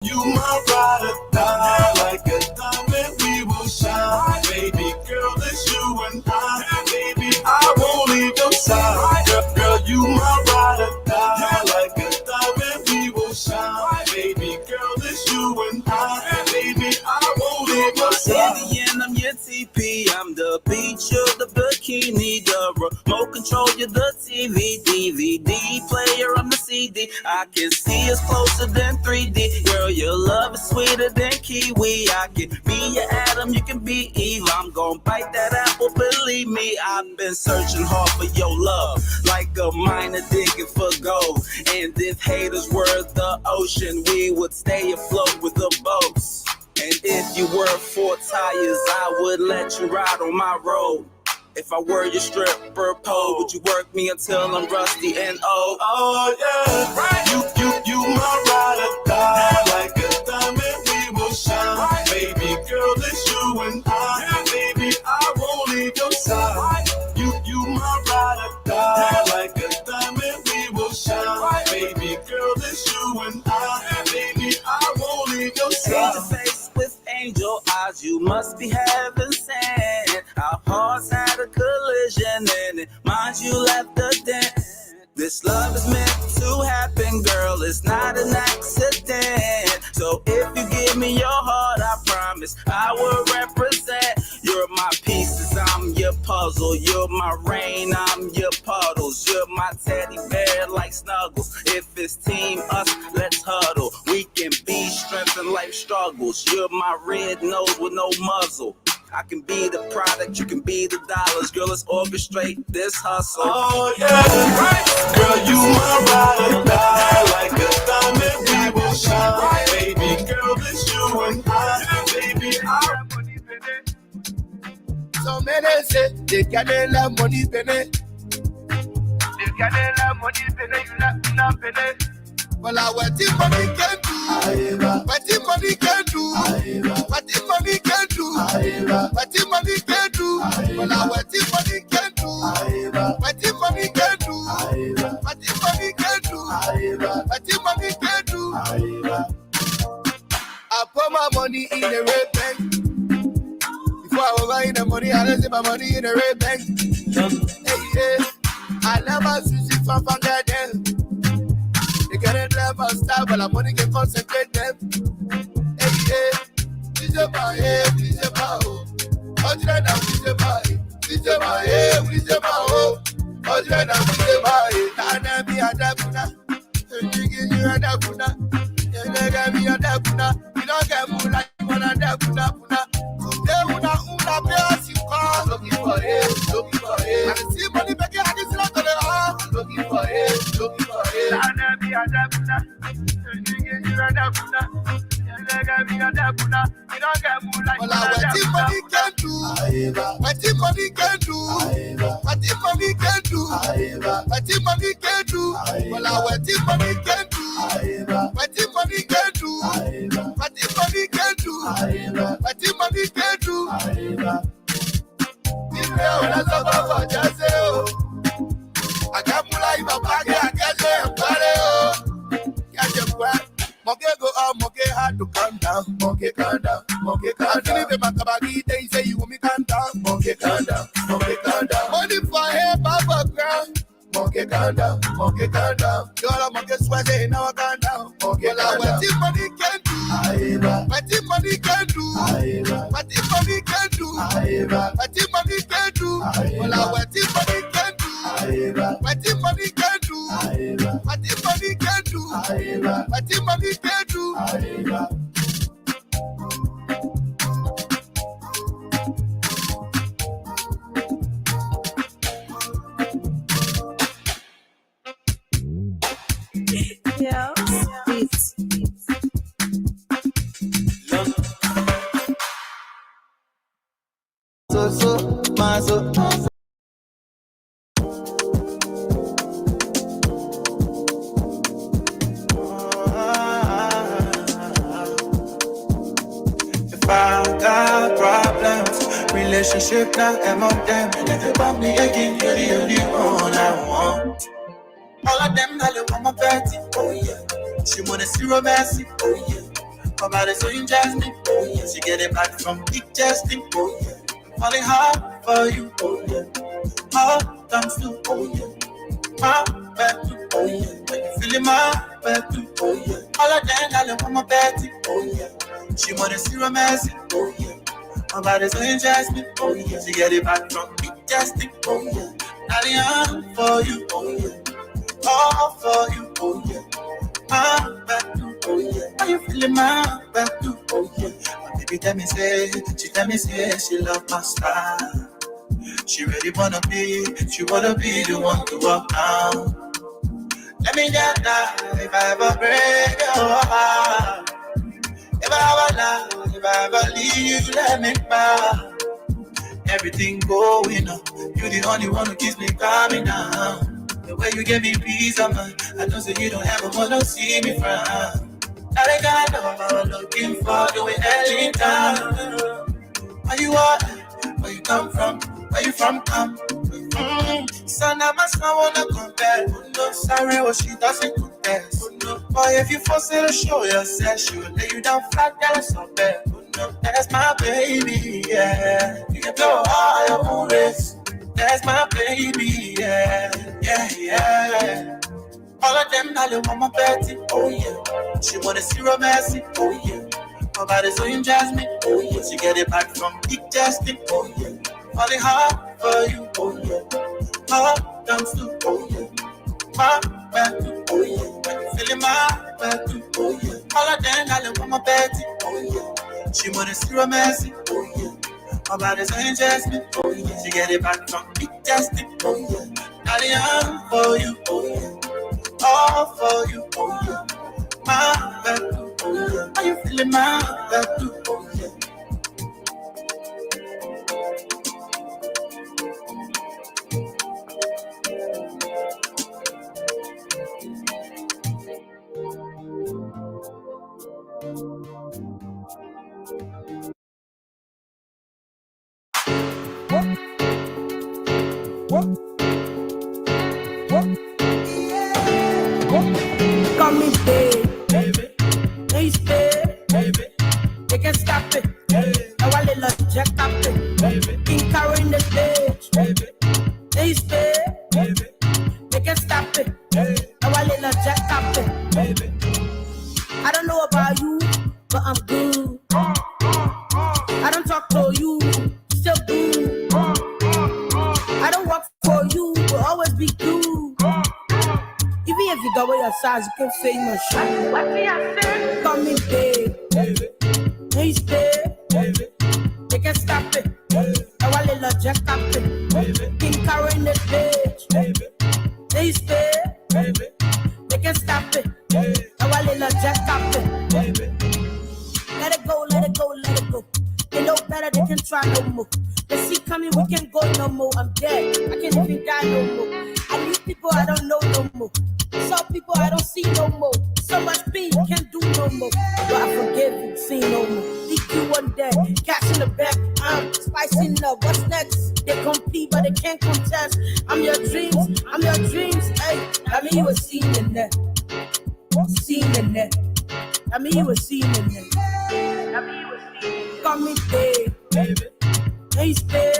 You my ride or die, like a diamond we will shine. Baby girl, it's you and I. Baby, I won't leave your side. Girl, you my ride or die, like a diamond we will shine. Baby girl, it's you and I. Baby, I won't leave your side. In the end, I'm your TP. I'm the beach, you're the bikini, the remote control, you're the TV, DVD player, I'm the CD. I can see us closer than 3D. Girl, your love is sweeter than kiwi. I can be your Adam, you can be Eve. I'm gonna bite that apple, believe me. I've been searching hard for your love, like a miner digging for gold. And if haters were the ocean, we would stay afloat with the boats. And if you were 4 tires, I would let you ride on my road. If I were your stripper pole, would you work me until I'm rusty and old? Oh yeah, right. You my ride or die, like a diamond we will shine. Baby girl, it's you and I. Baby, I won't leave your side. You my ride or die, like a diamond we will shine. Baby girl, it's you and I. Baby, I won't leave your side. Angel face with angel eyes, you must be heaven sent. Our hearts had a collision and it minds you left the dent. This love is meant to happen, girl, it's not an accident. So if you give me your heart, I promise I will represent. You're my pieces, I'm your puzzle. You're my rain, I'm your puddles. You're my teddy bear like Snuggles. If it's team us, let's huddle. We can be strength in life struggles. You're my red nose with no muzzle. I can be the product, you can be the dollars. Girl, let's orchestrate this hustle. Oh yeah, right. Girl, you my ride or die, like a diamond we will shine. Baby girl, it's you and I. Baby, I. So many say they can't love money, penny. They can't love money, penny. You not penny. Well, I what the money can do, what the money can do, what the money can do, what the money can do. Well, I what the money can do, what the money can do, what the money can do, what the money can do. I put my money in the red bank. Before I was buying the money, I left my money in the red bank. Hey, yeah, I never switch it from there. They can't never stop, but the money can concentrate them. Hey, yeah, please your boy, hey, please your boy. How do I know please your boy? Please your boy, hey, please your boy. How do I know please your boy? Can't be a dabuna, you a dabuna. You can't be a dabuna. You don't get more like one a dabuna. They una pay you call. Looking for it, looking for it. I see money back here, I can see that on the hall. Looking for it, looking for it. Can't be a dabuna, you a dabuna. You can't be a dabuna. You don't get more like one a dabuna. What the money can do, what the money can do, what the money can do, well, what the money can do, what the money can do, what the money can do, what the money can do. I can't pull out my bag, I can't say I'm party. Can't just work. Monkey go up, monkey hard to calm down. Monkey calm down, monkey calm down. If my kabagi, they say you want me calm down. Monkey calm down, monkey calm down. Money for head, papa ground. Monkey calm down, monkey calm down. You're monkey sweating, now I calm down. Monkey calm down. What the money can do, what the money can do, what the money can do, what the money can do. Well, what the money can do, what the money can do, what the money can do, what the money can do. Yeah, beats. So. If I got problems, relationship now among them. If you want me again, you're the only one I want. All of them, I want my party, oh yeah. She wanna see romance, oh yeah. Her body so interesting, oh yeah. She get it back from big chesting, oh yeah. Falling hard for you, oh yeah. Hard times too, oh yeah. My back too, oh yeah. When you feeling my back too, oh yeah. All of them, I want my Betty, oh yeah. She wanna see romance, oh yeah. My body's so interesting, oh yeah. She get it back from big chesting, oh yeah. Daddy, I'm for you, oh yeah. All for you, oh yeah. My back too, oh yeah. Are you feeling my back too, oh yeah. My baby tell me say she love my style. She really wanna be the one to walk down. Let me get that if I ever break your heart. If I ever lie, if I ever leave you, let me bow. Everything going up, you the only one who keeps me coming down. The way you give me peace of mind, I know say you don't ever wanna see me frown. Now they got no I'm looking for the way early time. Where you are, where you come from, where you from come. Son, I must not wanna compare. No, sorry, what she doesn't compare. Boy, if you force her to show yourself, she will lay you down flat, that's not bad. That's my baby, yeah. You can blow all your own race. That's my baby, yeah, yeah, yeah. All of them, now they want my Betty, oh yeah. She wanna see romance, oh yeah. Her body's so interesting, oh yeah. She get it back from big chesting, oh yeah. Falling hard for you, oh yeah. Hard times too, oh yeah. My back too, oh yeah. Feeling my back too, oh yeah. All of them, now they want my Betty, oh yeah. She wanna see romance, oh yeah. Her body's so interesting, oh yeah. She get it back from big chesting, oh yeah. Daddy, I'm for you, oh yeah. All for you, oh yeah. My back too, oh yeah. Are you feeling my back too, oh yeah. Call me baby, hey stay, they can stop it. Now I little jack up it, King carrying the stage, hey stay, they can stop it. Now I little jack up it. I don't know about you, but I'm good. I don't talk to you, still good. I don't work for you, will always be good. Even if you go with your size, you can say no shit. What me I say? Call me babe. Hey stay. They can stop it. Now I little jack up it. King carrying the stage. Hey stay. They can stop it. Now I little jack up it. Let it go, let it go, let it go. They know better, they can try no more. They see coming, we can't go no more. I'm dead, I can't even die no more. I need people I don't know no more. Some people I don't see no more. So much pain, can't do no more. But I forgive you, see no more. Leak you one day, cash in the back. I'm spicing up, what's next? They compete, but they can't contest. I'm your dreams, hey. I mean you were seen in there. Seen in there. I mean you were seen in there. Call me babe. Hey stay.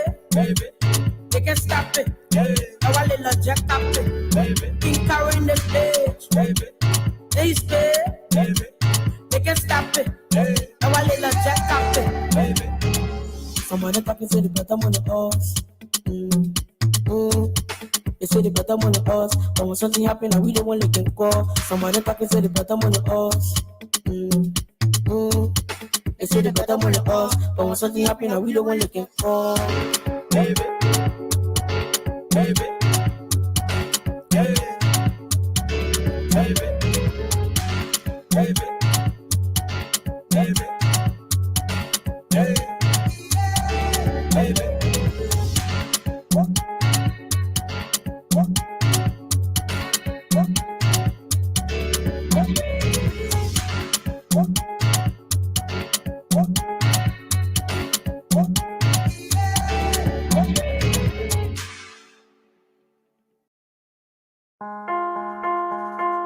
They can stop it. Now I little jack up it. King carrying the stage. Hey stay. They can stop it. Now I little jack up it. Somebody talking to the bottom on the horse. They say the bottom on the horse. But when something happen, I really want to get call. Somebody talking to the bottom on the horse. They say the bottom on the horse. But when something happen, I really want to get call. Baby.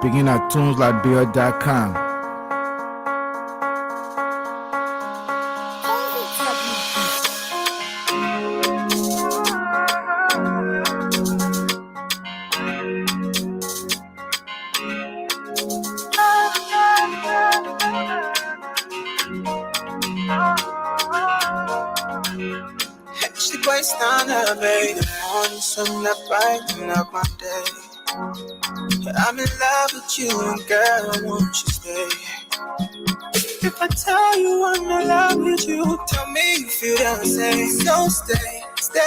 Begin at tuneslibeer.com. It's time to make the morning sun that brighten up my day. I'm in love with you, and girl, won't you stay? If I tell you I'm in love with you, tell me you feel the same. So stay,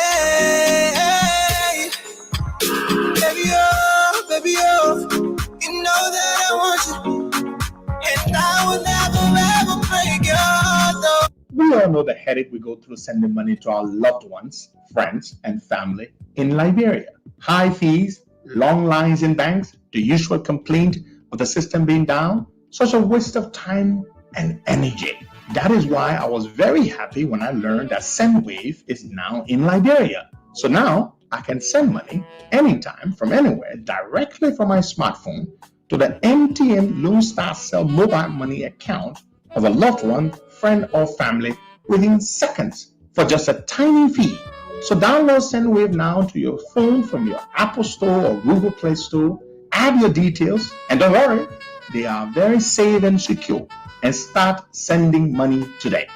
baby, oh, you know that I want you, and I will never ever break your heart. We all know the headache we go through sending money to our loved ones, friends, and family in Liberia. High fees, long lines in banks, the usual complaint of the system being down, such a waste of time and energy. That is why I was very happy when I learned that Sendwave is now in Liberia. So now I can send money anytime from anywhere directly from my smartphone to the MTN Lone Star Cell mobile money account of a loved one, friend, or family within seconds for just a tiny fee. So download Sendwave now to your phone from your Apple Store or Google Play Store. Add your details, and don't worry, they are very safe and secure. And start sending money today.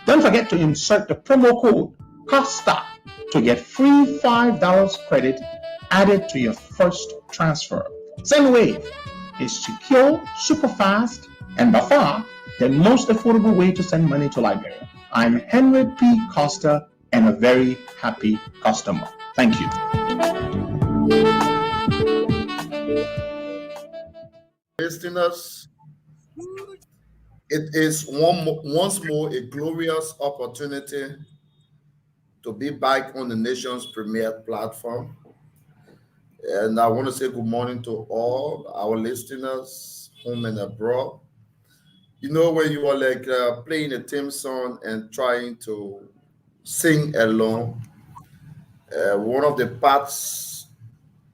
Don't forget to insert the promo code COSTA to get free $5 credit added to your first transfer. Sendwave is secure, super fast, and by far the most affordable way to send money to Liberia. I'm Henry P. Costa and a very happy customer. Thank you. Listeners, it is once more a glorious opportunity to be back on the nation's premier platform. And I want to say good morning to all our listeners, home and abroad. You know, when you are like playing a theme song and trying to sing along, one of the parts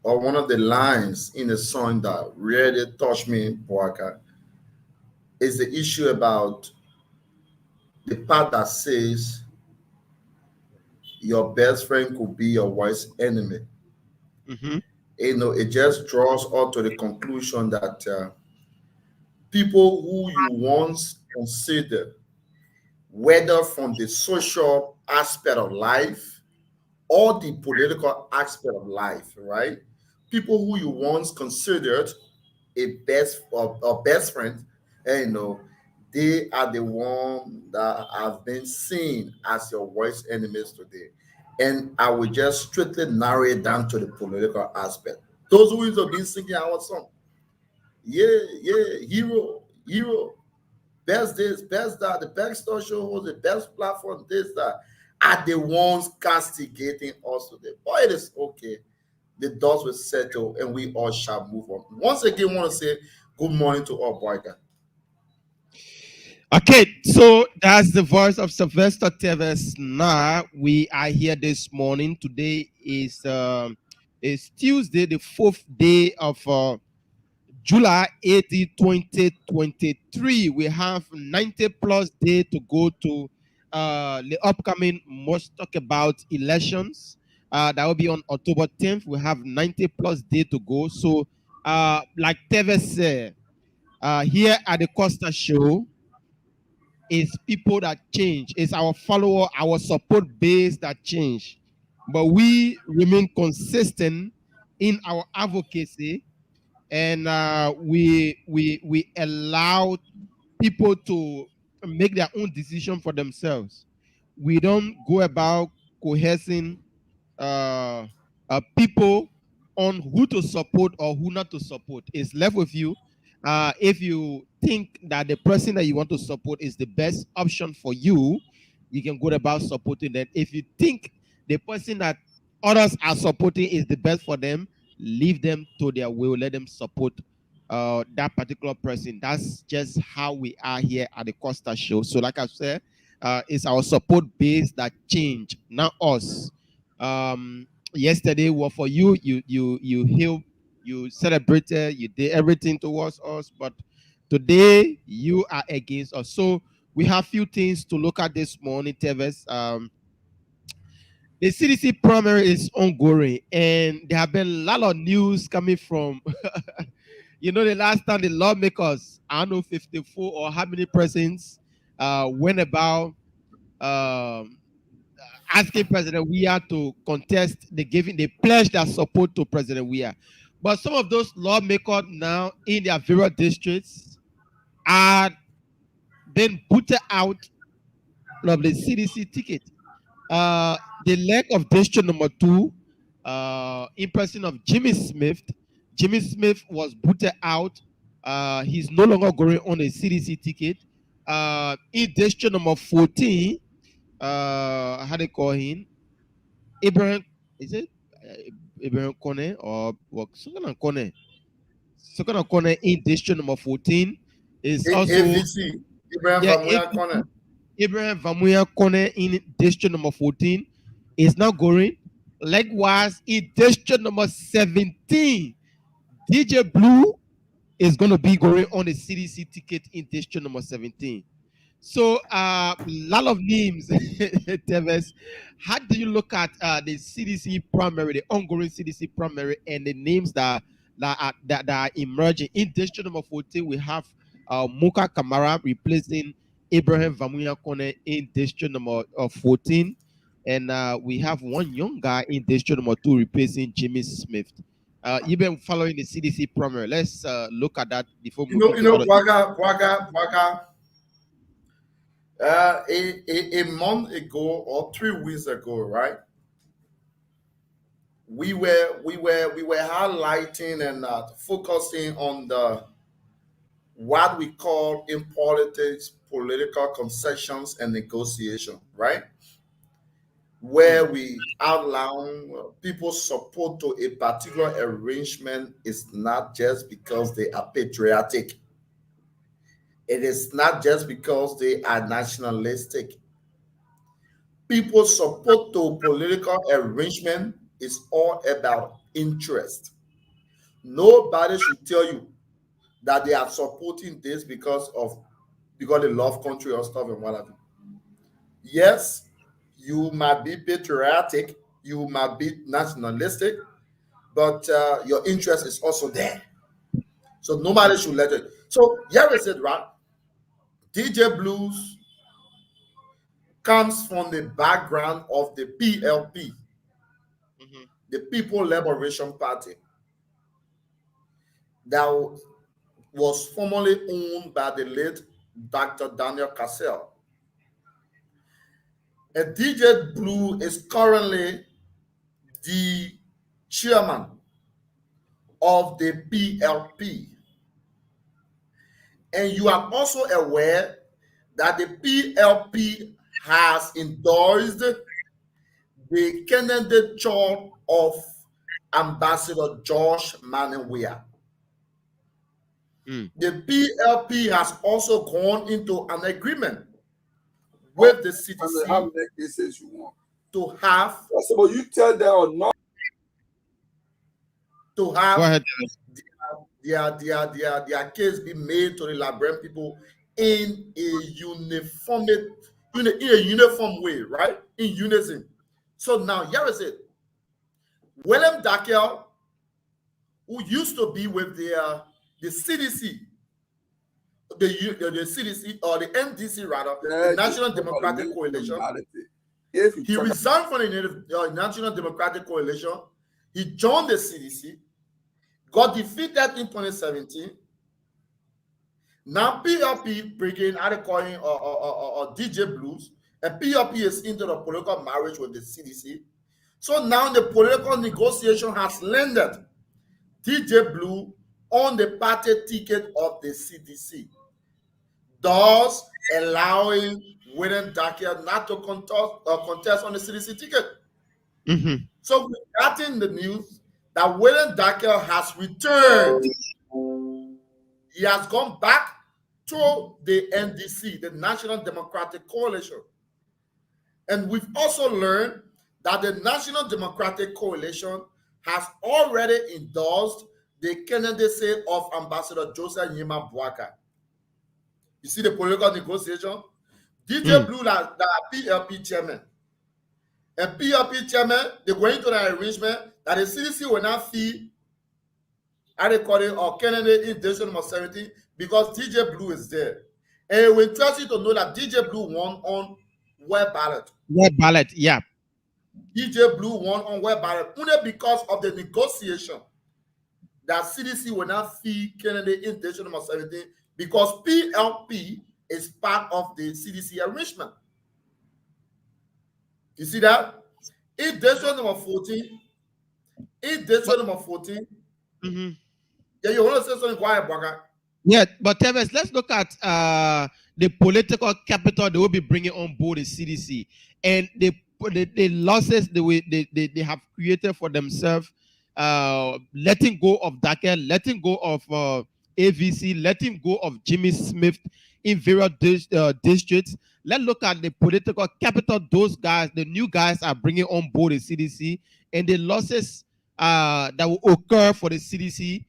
or one of the lines in the song that really touched me, Boaka, is the issue about the part that says your best friend could be your worst enemy. Mm-hmm. You know, it just draws us to the conclusion that people who you once considered, whether from the social aspect of life or the political aspect of life, right? People who you once considered a best friend, and you know, they are the one that have been seen as your worst enemies today. And I will just strictly narrow it down to the political aspect. Those who have been singing our song, yeah, hero, best this, best that, the best show host, the best platform, this, that, are the ones castigating us today. Boy, it is okay. The dust will settle and we all shall move on. Once again, I want to say good morning to all, Boyka. Okay, so that's the voice of Sylvester Teves. Now we are here this morning. Today is Tuesday, the 4th day of July 18, 2023. We have 90 plus day to go to the upcoming Must Talk About elections. That will be on October 10th. We have 90 plus day to go. So, like Teves said, here at the Costa Show, is people that change. It's our follower, our support base that change. But we remain consistent in our advocacy, and we allow people to make their own decision for themselves. We don't go about coercing people on who to support or who not to support. It's left with you. If you think that the person that you want to support is the best option for you, you can go about supporting them. If you think the person that others are supporting is the best for them, leave them to their will. Let them support that particular person. That's just how we are here at the Costa Show. So, like I said, it's our support base that change, not us. Yesterday was for you. You healed, you celebrated, you did everything towards us, but today you are against us. So we have few things to look at this morning, Teves. The CDC primary is ongoing, and there have been a lot of news coming from. You know, the last time the lawmakers, I don't know, 54 or how many persons went about asking President Weah to contest they pledged their support to President Weah. But some of those lawmakers now in their various districts are then booted out of the CDC ticket. The leg of district number 2, in person of Jimmy Smith. Jimmy Smith was booted out. He's no longer going on a CDC ticket. In district number 14, how they call him? Abraham, is it Abraham Kone or what? Sokana Kone. Sokana Kone in district number 14 is also AVC, Ibrahim Vamuya Kone. Abraham Vamuya Kone in district number 14 is now going. Likewise, in district number 17, DJ Blue is going to be going on the CDC ticket in district number 17. So, a lot of names, Teves. How do you look at the CDC primary, the ongoing CDC primary, and the names that are emerging? In district number 14, we have Muka Kamara replacing Abraham Vamuya Kone in district number 14. And we have one young guy in district number 2 replacing Jimmy Smith. You've been following the CDC primary. Let's look at that before we Waga. A month ago or 3 weeks ago, right? We were highlighting and focusing on the what we call in politics political concessions and negotiation, right? Where we outline people's support to a particular arrangement is not just because they are patriotic. It is not just because they are nationalistic. People's support to political arrangement is all about interest. Nobody should tell you that they are supporting this because they love country or stuff and whatever. Yes, you might be patriotic, you might be nationalistic, but your interest is also there. So nobody should let it. So Yahweh said, right? DJ Blues comes from the background of the PLP, the People Liberation Party, that was formerly owned by the late Dr. Daniel Cassell. And DJ Blue is currently the chairman of the PLP. And you are also aware that the PLP has endorsed the candidature of Ambassador Josh Manenwea. The PLP has also gone into an agreement with the CDC how many cases you want to have. So you tell them or not To have Go ahead. their case be made to the Liberian people in a uniform way, right? In unison. So now here is it. William Dakel, who used to be with the CDC, the CDC or the NDC rather, the National Democratic Coalition. He resigned from the National Democratic Coalition. He joined the CDC, got defeated in 2017. Now PLP bringing Adekoyin or DJ Blues, and PLP is into the political marriage with the CDC. So now the political negotiation has landed DJ Blue on the party ticket of the CDC, thus allowing William Dakia not to contest on the CDC ticket. So we got in the news that William Dakia has returned. He has gone back to the NDC, the National Democratic Coalition. And we've also learned that the National Democratic Coalition has already endorsed the candidacy of Ambassador Joseph Nyima Boaka. You see the political negotiation? DJ Blue, the PLP chairman. And PLP chairman, they're going to the arrangement that the CDC will not fee Adekoyin or candidate in district number 17 because DJ Blue is there. And we trust you to know that DJ Blue won on web ballot. Web ballot, yeah. DJ Blue won on whereby only because of the negotiation that CDC will not fee Kennedy in Decision number 17 because PLP is part of the CDC arrangement. You see that? In Decision number 14, Mm-hmm. yeah, you want to say something quiet, Bwaga? Yeah, but Teves, let's look at the political capital they will be bringing on board the CDC and the losses they have created for themselves, letting go of Dakar, letting go of AVC, letting go of Jimmy Smith in various districts. Let's look at the political capital those guys, the new guys are bringing on board the CDC and the losses that will occur for the CDC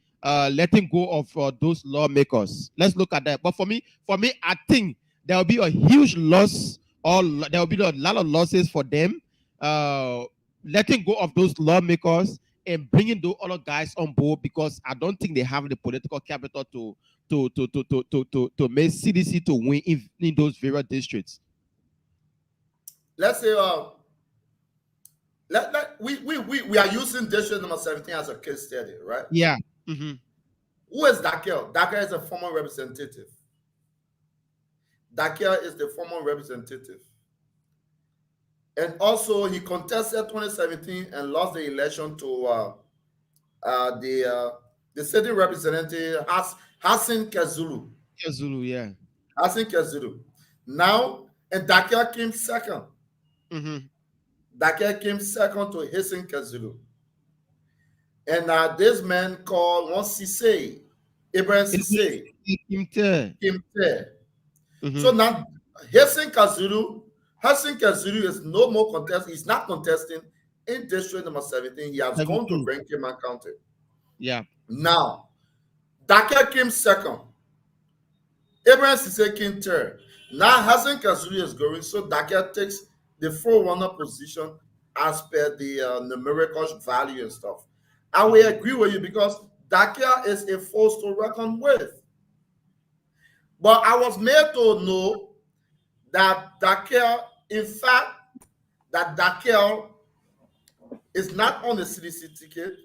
letting go of those lawmakers. Let's look at that. But for me, I think there will be a huge loss, or there will be a lot of losses for them, letting go of those lawmakers and bringing those other guys on board because I don't think they have the political capital to make CDC to win in those various districts. Let's say we are using district number 17 as a case study, right? Yeah. Mm-hmm. Who is Dakar? Dakar is a former representative. Dakar is the former representative. And also, he contested 2017 and lost the election to the sitting representative, Hassan Kazulu. Kazulu, yeah. Hassan Kazulu. Now, and Dakar came second. Mm-hmm. Dakar came second to Hassan Kazulu. And this man called one Sise, Ibrahim Sise, Kimte. Mm-hmm. So now Hassan Kazulu is no more contesting. He's not contesting in district number 17. He has gone to Grand Cayman County. Yeah. Now, Dakar came second. Ibrahim Sise came third. Now Hassan Kazulu is going, so Dakar takes the forerunner position as per the numerical value and stuff. I will agree with you because Dakar is a force to reckon with. But I was made to know that Dakar, in fact, that Dakar is not on the CDC ticket,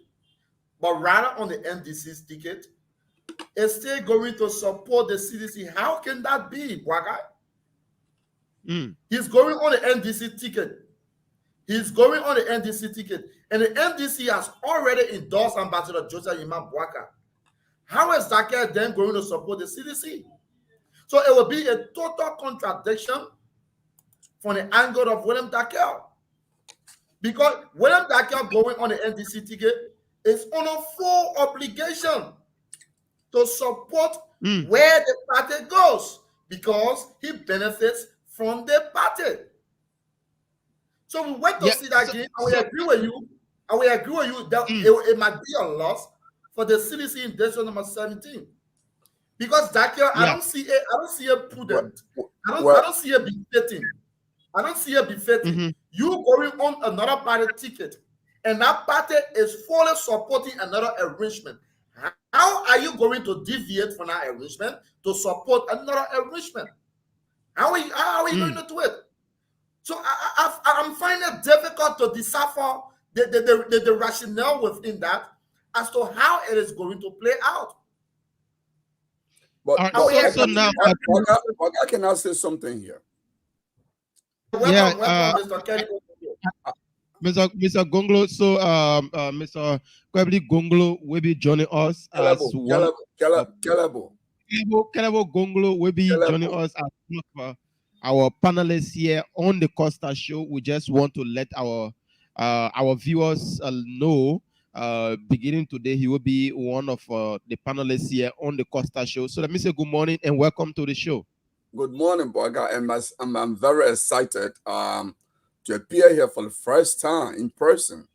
but rather on the NDC's ticket. Is still going to support the CDC. How can that be, Bwaga? He's going on the NDC ticket. He's going on the NDC ticket. And the NDC has already endorsed Ambassador Joseph Imam Bwaka. How is Dakar then going to support the CDC? So it will be a total contradiction from the angle of William Dakar. Because William Dakar going on the NDC ticket is on a full obligation to support where the party goes because he benefits from the party. So we wait to see that game. I will agree with you. That it might be a loss for the CDC in district number 17. Because Dakar, I don't see it prudent. I don't see it befitting. You going on another party ticket, and that party is fully supporting another arrangement. How are you going to deviate from that arrangement to support another arrangement? How are you going to do it? So I'm finding it difficult to decipher the rationale within that as to how it is going to play out. But also now, I can I say something here? Welcome, Mr. Kelly. Mr. Gonglo, so Mr. Kwebli Gonglo will be joining us as one. Kelebo Gonglo will be joining us as one of our panelists here on the Costa Show. We just want to let our viewers know, beginning today, he will be one of the panelists here on the Costa Show. So let me say good morning and welcome to the show. Good morning, Boga, and I'm very excited to appear here for the first time in person.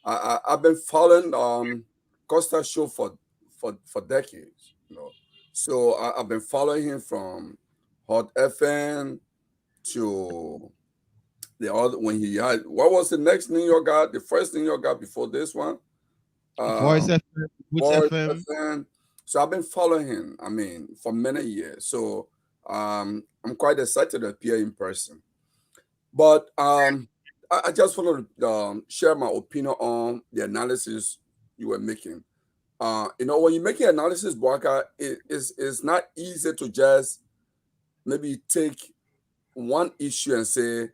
I've been following Costa Show for decades, you know. So I've been following him from Hot FM to the other when he had what was the next New York guy? The first New York guy before this one? Voice FM. FM. So I've been following him, I mean, for many years. So I'm quite excited to appear in person. But I just want to share my opinion on the analysis you were making. When you're making analysis, Boaka, it's not easy to just maybe take one issue and say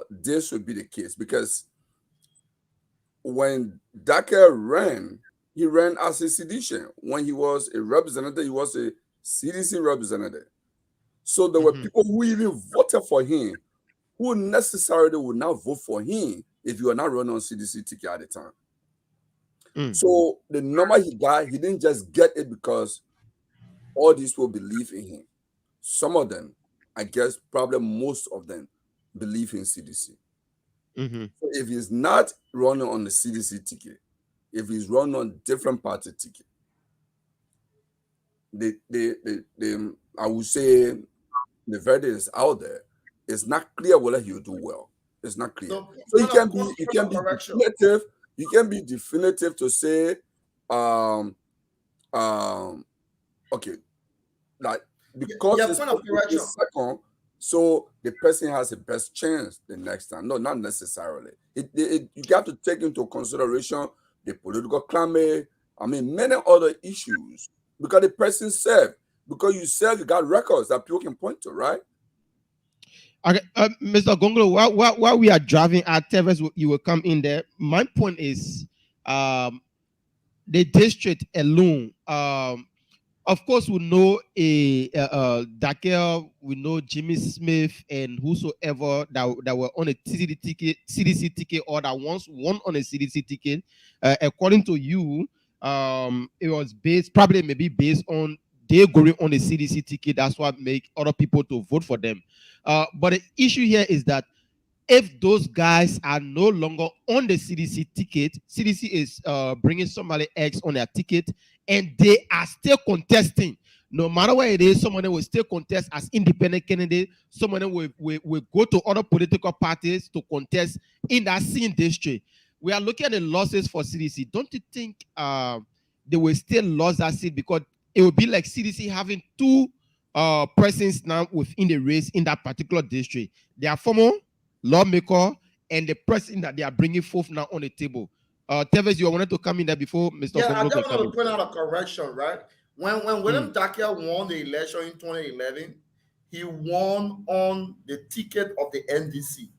this would be the case, because when Daka ran, he ran as a seditious. When he was a representative, he was a CDC representative. So there were people who even voted for him who necessarily would not vote for him if you were not running on CDC ticket at the time. So the number he got, he didn't just get it because all these people believe in him. Some of them, I guess probably most of them, believe in CDC. So if he's not running on the CDC ticket, if he's running on different party ticket, I would say the verdict is out there. It's not clear whether he will do well. It's not clear. So you can be definitive. You can be definitive to say, okay, like because it's second, so the person has the best chance the next time. No, not necessarily. You got to take into consideration the political climate. I mean, many other issues, because the person served. Because you serve, you got records that people can point to, right? Okay, Mr. Gongolo, while we are driving at Teves, you will come in there. My point is, the district alone. Of course, we know Dakel, we know Jimmy Smith, and whosoever that were on a CDC ticket, or that once won on a CDC ticket. According to you, it was probably based on they going on the CDC ticket. That's what make other people to vote for them. But the issue here is that if those guys are no longer on the CDC ticket, CDC is bringing somebody else on their ticket, and they are still contesting. No matter where it is, someone will still contest as independent candidate. Someone will go to other political parties to contest in that same district. We are looking at the losses for CDC. Don't you think they will still lose that seat, because it will be like CDC having two persons now within the race in that particular district? They are former lawmaker and the person that they are bringing forth now on the table. Teves, you wanted to come in there before Mr. Yeah, I just want to point out a correction, right? When William Dakia won the election in 2011, he won on the ticket of the NDC,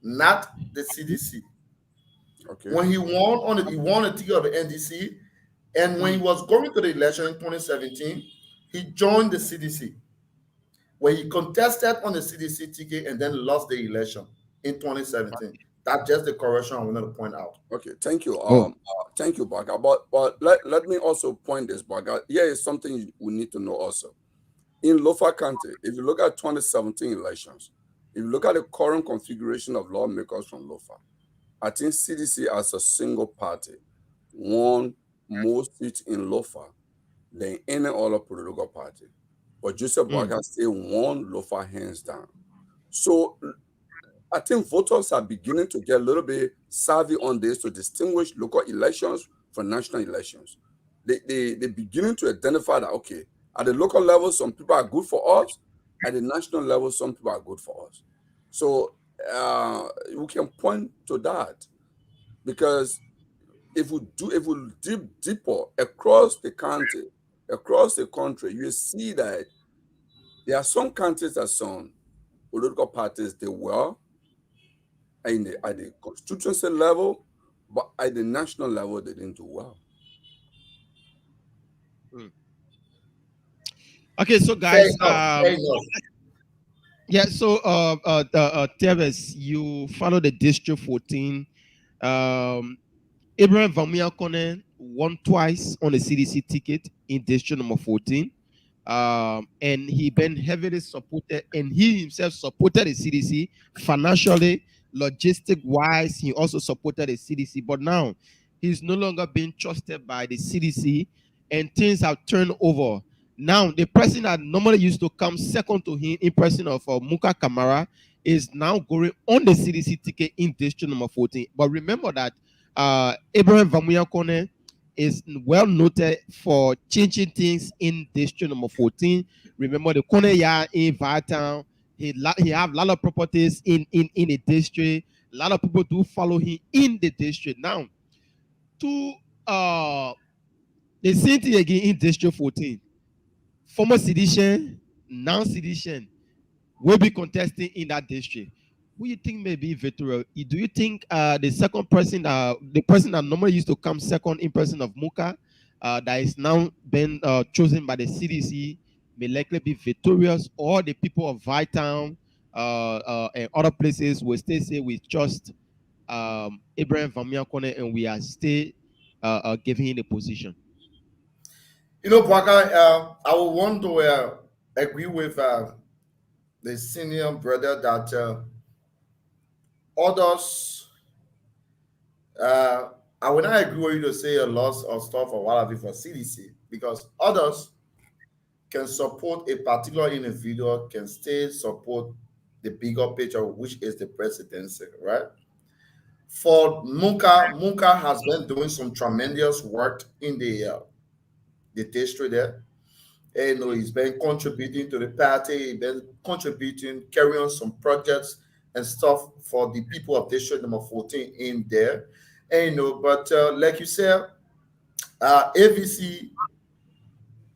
not the CDC. Okay. When he won the ticket of the NDC, and when he was going to the election in 2017, he joined the CDC, where he contested on the CDC ticket and then lost the election in 2017. That's just the correction I wanted to point out. Okay, thank you. Thank you, Baga. But let me also point this, Baga. Here is something we need to know also. In Lofa County, if you look at 2017 elections, if you look at the current configuration of lawmakers from Lofa, I think CDC as a single party won more seats in Lofa than any other political party. But Joseph Baga still won Lofa hands down. So I think voters are beginning to get a little bit savvy on this to distinguish local elections from national elections. They're beginning to identify that, okay, at the local level, some people are good for us. At the national level, some people are good for us. So we can point to that, because if we dip deeper across the country, you see that there are some countries that some political parties they were at the constituency level, but at the national level they didn't do well. Okay, so guys, yeah, so Teves, you follow the District 14. Abraham Vamia Kone won twice on the CDC ticket in District number 14. And he been heavily supported, and he himself supported the CDC financially, logistic-wise. He also supported the CDC, but now he's no longer being trusted by the CDC, and things have turned over. Now, the person that normally used to come second to him in person of Muka Kamara is now going on the CDC ticket in District number 14. But remember that Abraham Vamuya Kone is well noted for changing things in District number 14. Remember the Kone Ya in Vartown, He have a lot of properties in the district. A lot of people do follow him in the district. Now, to the same thing again in District 14. Former sedition, non-sedition will be contesting in that district. Who you think may be victorious? Do you think the second person, the person that normally used to come second in person of Muka, that is now been chosen by the CDC, may likely be victorious, or the people of Vietown and other places will still say we trust Abraham Vamiakone and we are still giving him the position? You know, Bwaka, I would want to agree with the senior brother that others, I would not agree with you to say a lot of stuff or whatever for CDC, because others can support a particular individual, can still support the bigger picture, which is the presidency, right? For Muka has been doing some tremendous work in the district there. You know, he's been contributing to the party, he's been contributing, carrying on some projects and stuff for the people of district number 14 in there. And you know, but like you said, AVC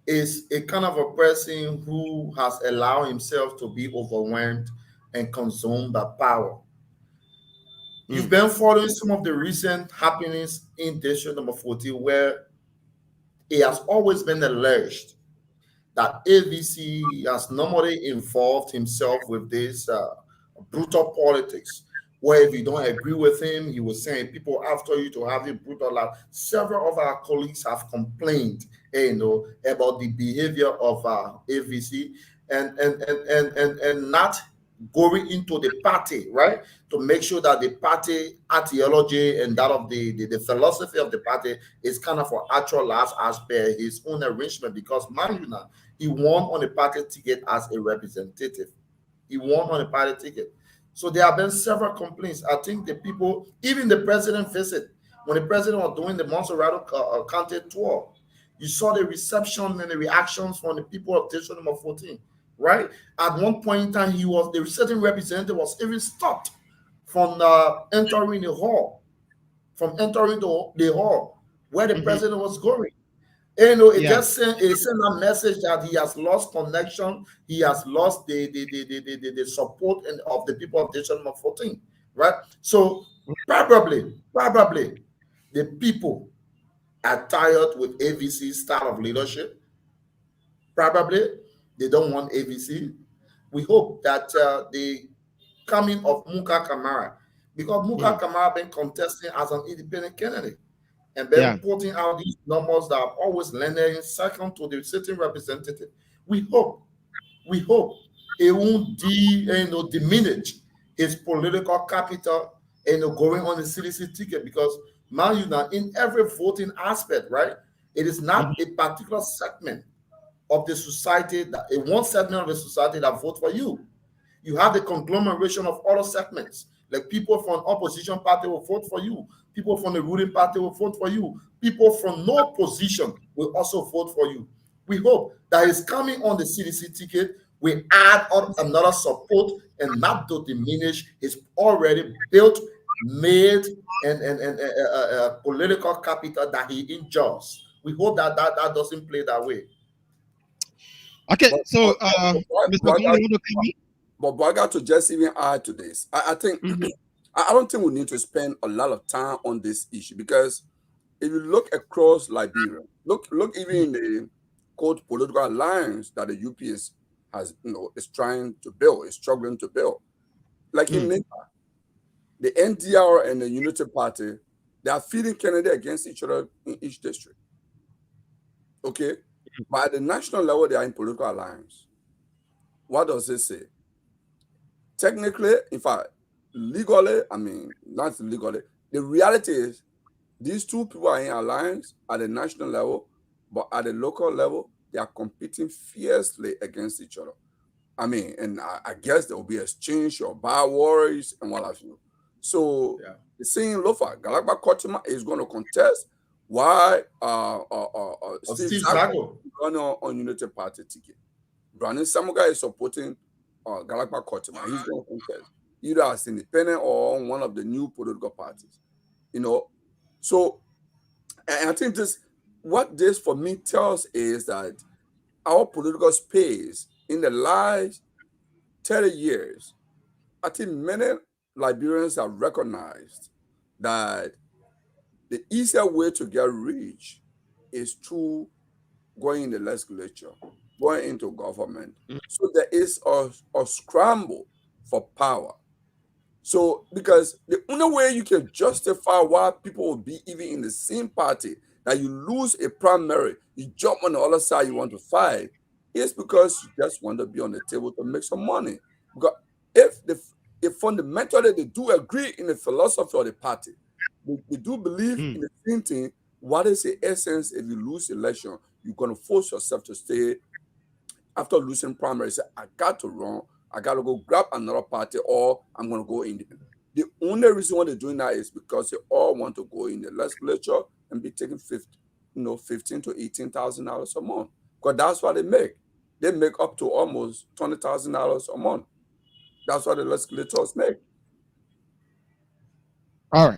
is a kind of a person who has allowed himself to be overwhelmed and consumed by power. You've been following some of the recent happenings in district number 14, where it has always been alleged that AVC has normally involved himself with this brutal politics, where if you don't agree with him, he was send people after you to have it brutal. Like several of our colleagues have complained, you know, about the behavior of AVC and not going into the party, right, to make sure that the party ideology and that of the philosophy of the party is kind of actualized as per his own arrangement. Because man, you know, he won on the party ticket as a representative. He won on the party ticket. So there have been several complaints. I think the people, even the president visit, when the president was doing the Montserrat County tour, you saw the reception and the reactions from the people of district number 14. Right? At one point in time, the certain representative was even stopped from entering the hall, the hall where the president was going. And, you know, it sent a message that he has lost connection, he has lost the support of the people of district number 14. Right? So probably the people are tired with AVC's style of leadership. Probably they don't want AVC. We hope that the coming of Muka Kamara, because Muka Kamara been contesting as an independent candidate and been putting out these numbers that are always landing second to the sitting representative. We hope it won't diminish his political capital going on the CDC ticket, because man, you know, in every voting aspect, right, it is not a particular segment of the society, that one segment of the society that vote for you. You have the conglomeration of other segments, like people from opposition party will vote for you, people from the ruling party will vote for you, people from no position will also vote for you. We hope that his coming on the CDC ticket will add on another support and not to diminish his already built, made, and political capital that he enjoys. We hope that doesn't play that way. Okay, so Mr. But I got to just even add to this. I think I don't think we need to spend a lot of time on this issue, because if you look across Liberia, look even in the quote political alliance that the UPS has, you know, is trying to build, is struggling to build. Like in Niger, the NDR and the Unity Party, they are feeding candidates against each other in each district. Okay? But at the national level, they are in political alliance. What does it say? Technically, in fact, legally, I mean, not legally, the reality is these two people are in alliance at the national level, but at the local level, they are competing fiercely against each other. I mean, and I guess there will be exchange or bar wars and what have you. So the same Lofa, Galagba Kotima is going to contest why Steve Zago run on Unity Party ticket. Brandon Samuga is supporting Galakpa Kotima. He's going to contest either as independent or on one of the new political parties. So and I think what this for me tells is that our political space in the last 30 years, I think many Liberians have recognized that the easier way to get rich is through going in the legislature, going into government. So there is a scramble for power. So, because the only way you can justify why people will be even in the same party, that you lose a primary, you jump on the other side, you want to fight, is because you just want to be on the table to make some money. Because if fundamentally they do agree in the philosophy of the party, they do believe in the same thing, what is the essence if you lose election? You're going to force yourself to stay after losing primary. Say, I got to run. I got to go grab another party, or I'm going to go independent. The only reason why they're doing that is because they all want to go in the legislature and be taking $15,000 to $18,000 a month. Because that's what they make. They make up to almost $20,000 a month. That's what the legislators make. All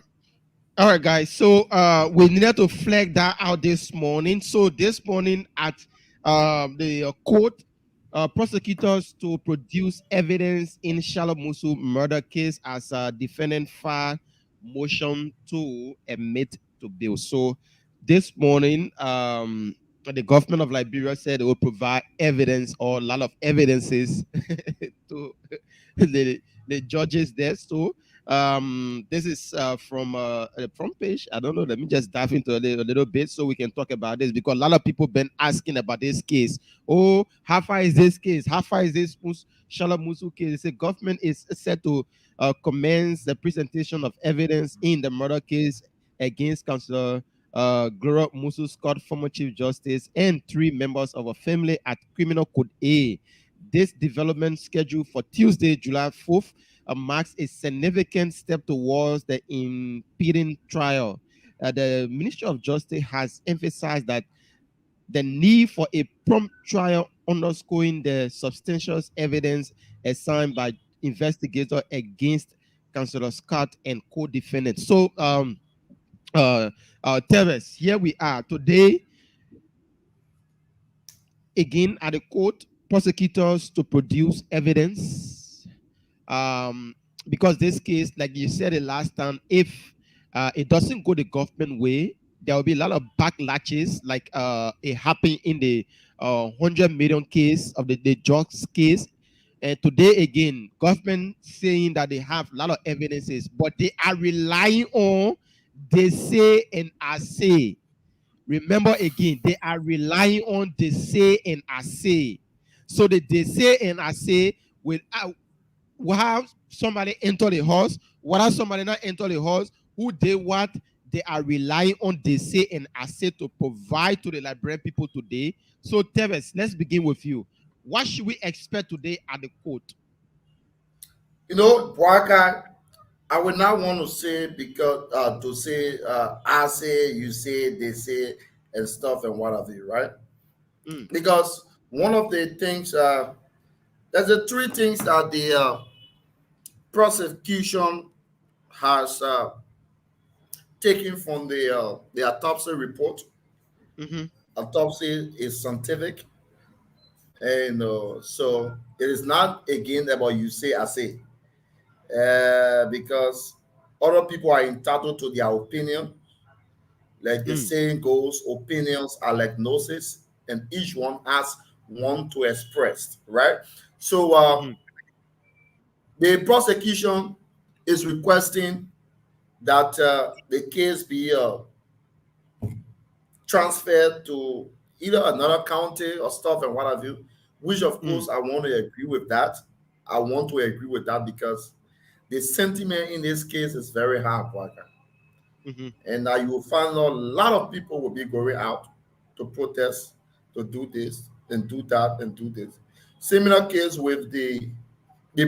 right, guys. So we needed to flag that out this morning. So this morning at the court, prosecutors to produce evidence in Shalom Musu murder case as a defendant filed motion to admit to bail. So this morning, the government of Liberia said they will provide evidence or a lot of evidences to the judges there. So this is from the front page. I don't know. Let me just dive into a little bit so we can talk about this, because a lot of people been asking about this case. Oh, how far is this case? How far is this Shalom Musu case? The government is set to commence the presentation of evidence in the murder case against Councillor Gloria Musu Scott, former Chief Justice, and 3 members of a family at Criminal Code A. This development scheduled for Tuesday, July 4th, marks a significant step towards the impending trial. The Ministry of Justice has emphasized that the need for a prompt trial, underscoring the substantial evidence assigned by investigators against Councillor Scott and co-defendants. So, Teres, here we are today again at the court, prosecutors to produce evidence. Because this case, like you said it last time, if it doesn't go the government way, there will be a lot of backlashes, like it happened in the 100 million case of the drugs case. And today again, government saying that they have a lot of evidences, but they are relying on they say and I say. Remember again, they are relying on they say and I say. So the they say and I say will have somebody enter the house. What has somebody not enter the house? Who they what? They are relying on they say and I say to provide to the Liberian people today. So Teves, let's begin with you. What should we expect today at the court? Boaka, I would not want to say because to say I say, you say, they say, and stuff and what have you, right? Because one of the things, there's the 3 things that the prosecution has taken from the autopsy report. Autopsy is scientific, and so it is not again about you say I say, because other people are entitled to their opinion. Like the saying goes, opinions are like noses, and each one has one to express, right? So the prosecution is requesting that the case be transferred to either another county or stuff and what have you, which of course I want to agree with that. I want to agree with that because the sentiment in this case is very hard, Waka. And you will find a lot of people will be going out to protest, to do this and do that and do this. Similar case with the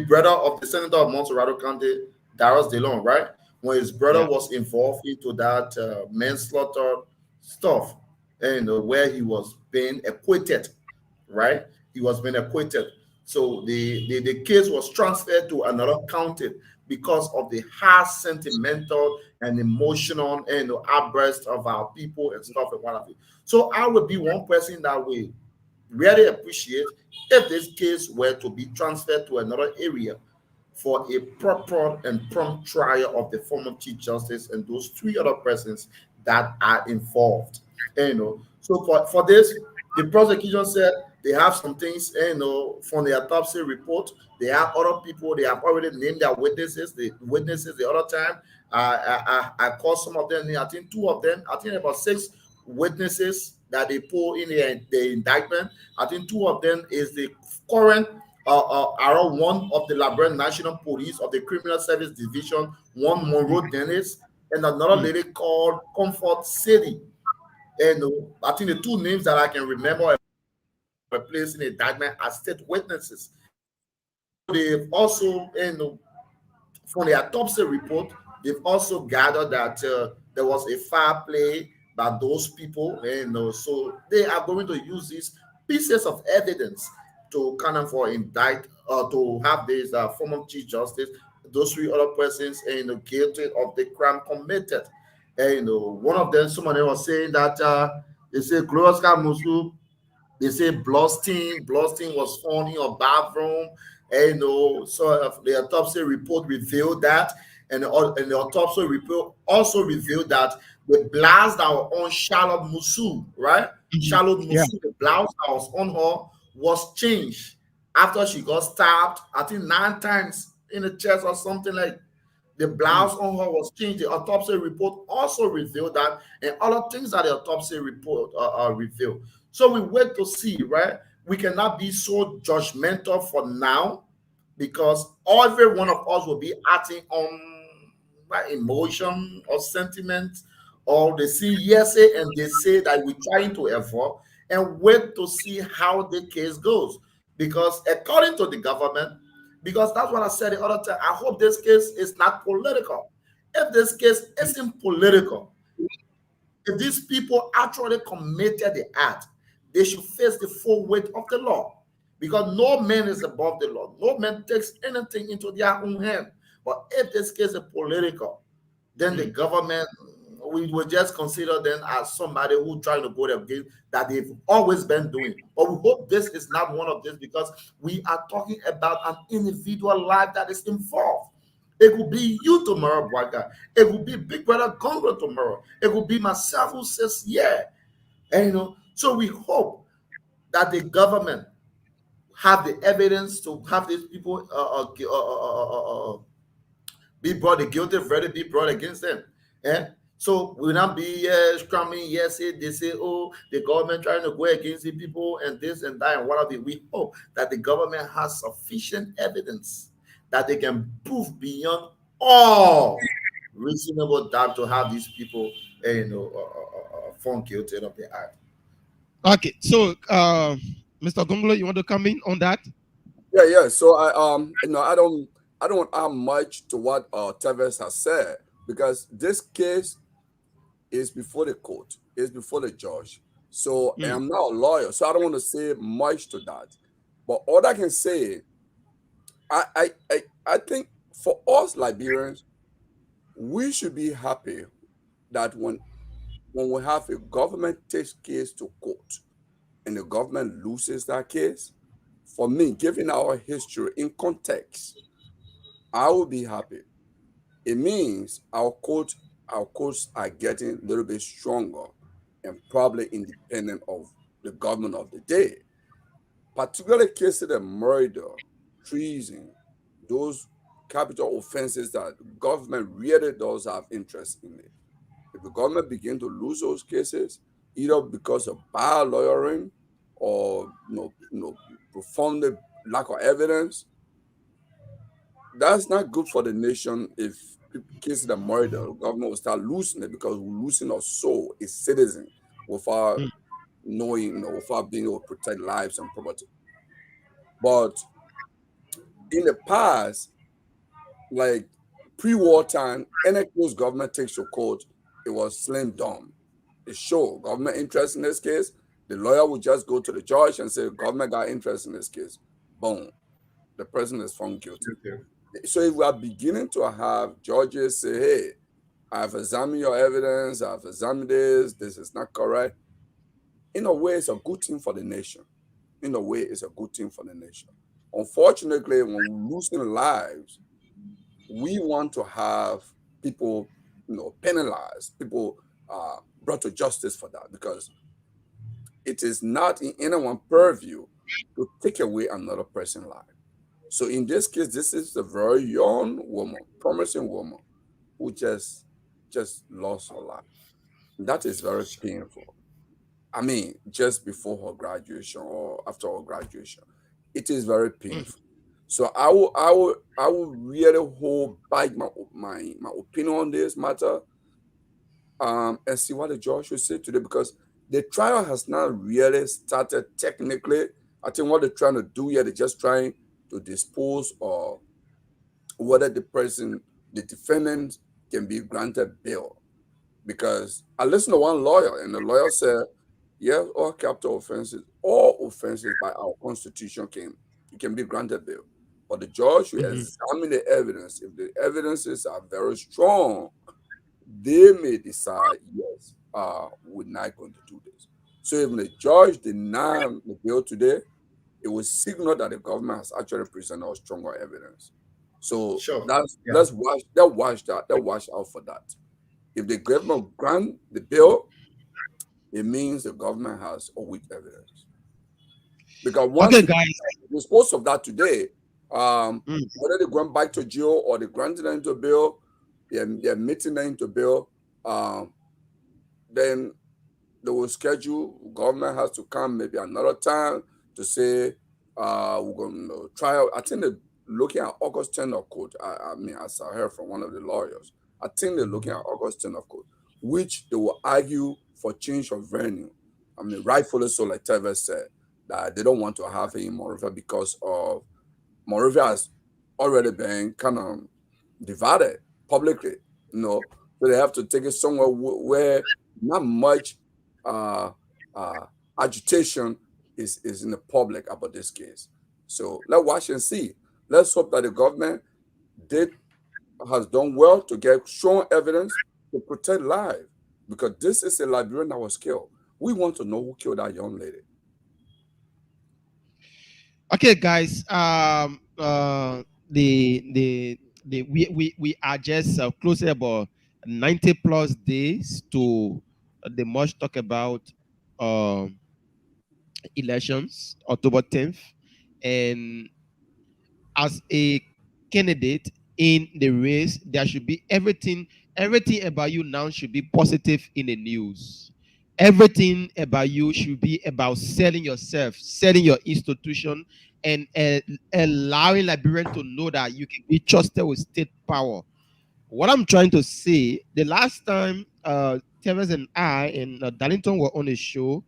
brother of the senator of Montserrado County, Darius DeLong, right? When his brother was involved into that manslaughter stuff, and where he was being acquitted, right? He was being acquitted. So the case was transferred to another county because of the high sentimental and emotional outburst of our people and stuff and what have you. So I would be one person that we really appreciate if this case were to be transferred to another area for a proper and prompt trial of the former Chief Justice and those three other persons that are involved. So for this, the prosecution said they have some things, from the autopsy report. They have other people, they have already named their witnesses. The witnesses the other time, I called some of them, I think two of them, I think about 6 witnesses that they pull in the indictment. I think 2 of them is the current are one of the Liberian National Police of the Criminal Service Division, one Monroe Dennis, and another lady called Comfort City. And I think the 2 names that I can remember were placed in the indictment as state witnesses. They've also, from the autopsy report, they've also gathered that there was a foul play by those people, so they are going to use these pieces of evidence to kind of indict to have this former Chief Justice, those 3 other persons, guilty of the crime committed. And one of them, somebody was saying that they say Glorious Musu, they say Bloodstein was found in a bathroom. And so the autopsy report revealed that, and the autopsy report also revealed that the blouse that was on Charlotte Musu, right? Charlotte Musu, the blouse that was on her was changed after she got stabbed, I think 9 times in the chest or something. Like the blouse on her was changed. The autopsy report also revealed that, and other things that the autopsy report revealed. So we wait to see, right? We cannot be so judgmental for now, because every one of us will be acting on emotion or sentiment, or they see hearsay and they say that we're trying to avoid, and wait to see how the case goes. Because according to the government, because that's what I said the other time, I hope this case is not political. If this case isn't political, if these people actually committed the act, they should face the full weight of the law. Because no man is above the law. No man takes anything into their own hand. But if this case is political, then the government, we will just consider them as somebody who trying to go against that they've always been doing. But we hope this is not one of this, because we are talking about an individual life that is involved. It could be you tomorrow, Bwaga. It could be Big Brother Congo tomorrow. It could be myself who says, yeah. And so we hope that the government have the evidence to have these people be brought, the guilty verdict be brought against them. So we not be screaming, yes, they say, oh, the government trying to go against the people and this and that and whatever. We hope that the government has sufficient evidence that they can prove beyond all reasonable doubt to have these people, found guilty of the act. Okay, so Mr. Gongolo, you want to come in on that? Yeah. So I don't add much to what Teves has said, because this case is before the court, is before the judge. So I'm not a lawyer, so I don't want to say much to that. But all I can say, I think for us Liberians, we should be happy that when we have a government takes case to court and the government loses that case, for me, given our history in context, I will be happy. It means our courts are getting a little bit stronger and probably independent of the government of the day. Particularly cases of murder, treason, those capital offenses that the government really does have interest in it. If the government begin to lose those cases, either because of bad lawyering or profound lack of evidence, that's not good for the nation. If cases of murder, the government will start losing it, because we're losing our soul, a citizen, without knowing, without being able to protect lives and property. But in the past, like pre-war time, any case government takes to court, it was slim dunk. It showed government interest in this case. The lawyer would just go to the judge and say, government got interest in this case. boom, the person is found guilty. Okay. So if we are beginning to have judges say, hey, I've examined your evidence, I've examined this is not correct, in a way, it's a good thing for the nation. In a way, it's a good thing for the nation. Unfortunately, when we're losing lives, we want to have people, penalized, people brought to justice for that, because it is not in anyone's purview to take away another person's life. So in this case, this is a very young woman, promising woman, who just lost her life. That is very painful. I mean, just before her graduation or after her graduation, it is very painful. So I will really hold back my opinion on this matter, and see what the judge will say today, because the trial has not really started technically. I think what they're trying to do here, they're just trying to dispose of whether the defendant can be granted bail. Because I listened to one lawyer, and the lawyer said, yes, all capital offenses, all offenses by our constitution can be granted bail. But the judge will examine the evidence. If the evidences are very strong, they may decide, yes, we're not going to do this. So if the judge denies the bail today, it will signal that the government has actually presented a stronger evidence. So Sure. let's watch out for that. If the government grant the bill, it means the government has a weak evidence. Because once guys, dispose of that today, whether they're going back to jail or they're granting them into bail, they're meeting them into bail, then they will schedule, government has to come maybe another time to say, we're going to try. I think they're looking at August 10 of court. I mean, as I heard from one of the lawyers, I think they're looking at August 10 of court, which they will argue for change of venue. I mean, rightfully so, like Tevez said, that they don't want to have him in Monrovia because of Monrovia has already been kind of divided publicly, So they have to take it somewhere where not much agitation is in the public about this case. So let's watch and see. Let's hope that the government has done well to get strong evidence to protect life, because this is a Liberian that was killed. We want to know who killed that young lady. Okay, guys. We are just closing about 90 plus days to the much talk about elections, October 10th, and as a candidate in the race, there should be everything about you now should be positive in the news. Everything about you should be about selling yourself, selling your institution, and allowing Liberians to know that you can be trusted with state power. What I'm trying to say, the last time Tevez and I and Darlington were on a show,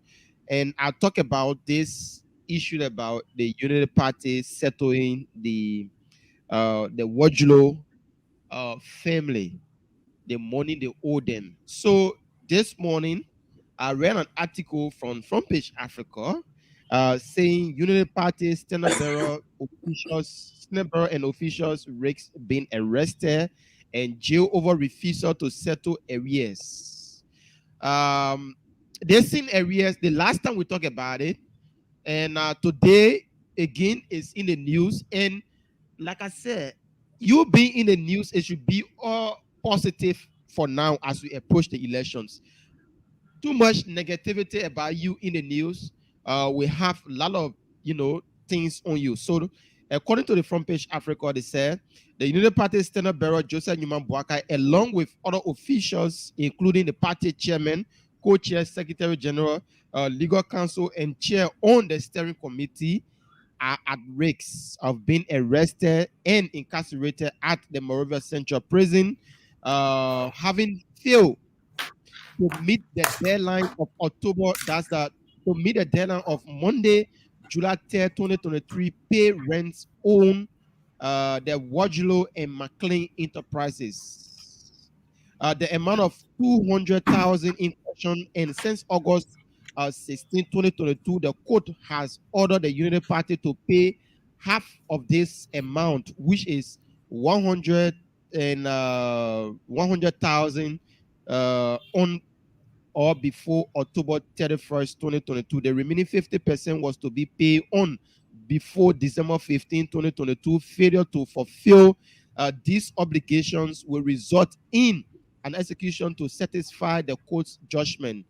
and I talked about this issue about the Unity Party settling the Wojlo family, the money they owe them. So this morning, I read an article from Front Page Africa saying Unity Party Standard Bearer and officials risks being arrested and jail over refusal to settle arrears. They've seen arrears the last time we talked about it, and today again is in the news. And like I said, you being in the news, it should be all positive for now as we approach the elections. Too much negativity about you in the news, we have a lot of things on you. So according to the Front Page Africa, they said the United Party Standard Bearer Joseph Newman Boakai, along with other officials, including the party chairman, co-chair, secretary general, legal counsel, and chair on the steering committee, are at risk of being arrested and incarcerated at the Monrovia Central Prison, having failed to meet the deadline of October. To meet the deadline of Monday, July 3rd, 2023, pay rents on the Wojlo and McLean enterprises. The amount of 200,000 in question, and since August 16, 2022, the court has ordered the Unity Party to pay half of this amount, which is 100,000 on or before October 31st, 2022. The remaining 50% was to be paid on before December 15, 2022. Failure to fulfill these obligations will result in an execution to satisfy the court's judgment.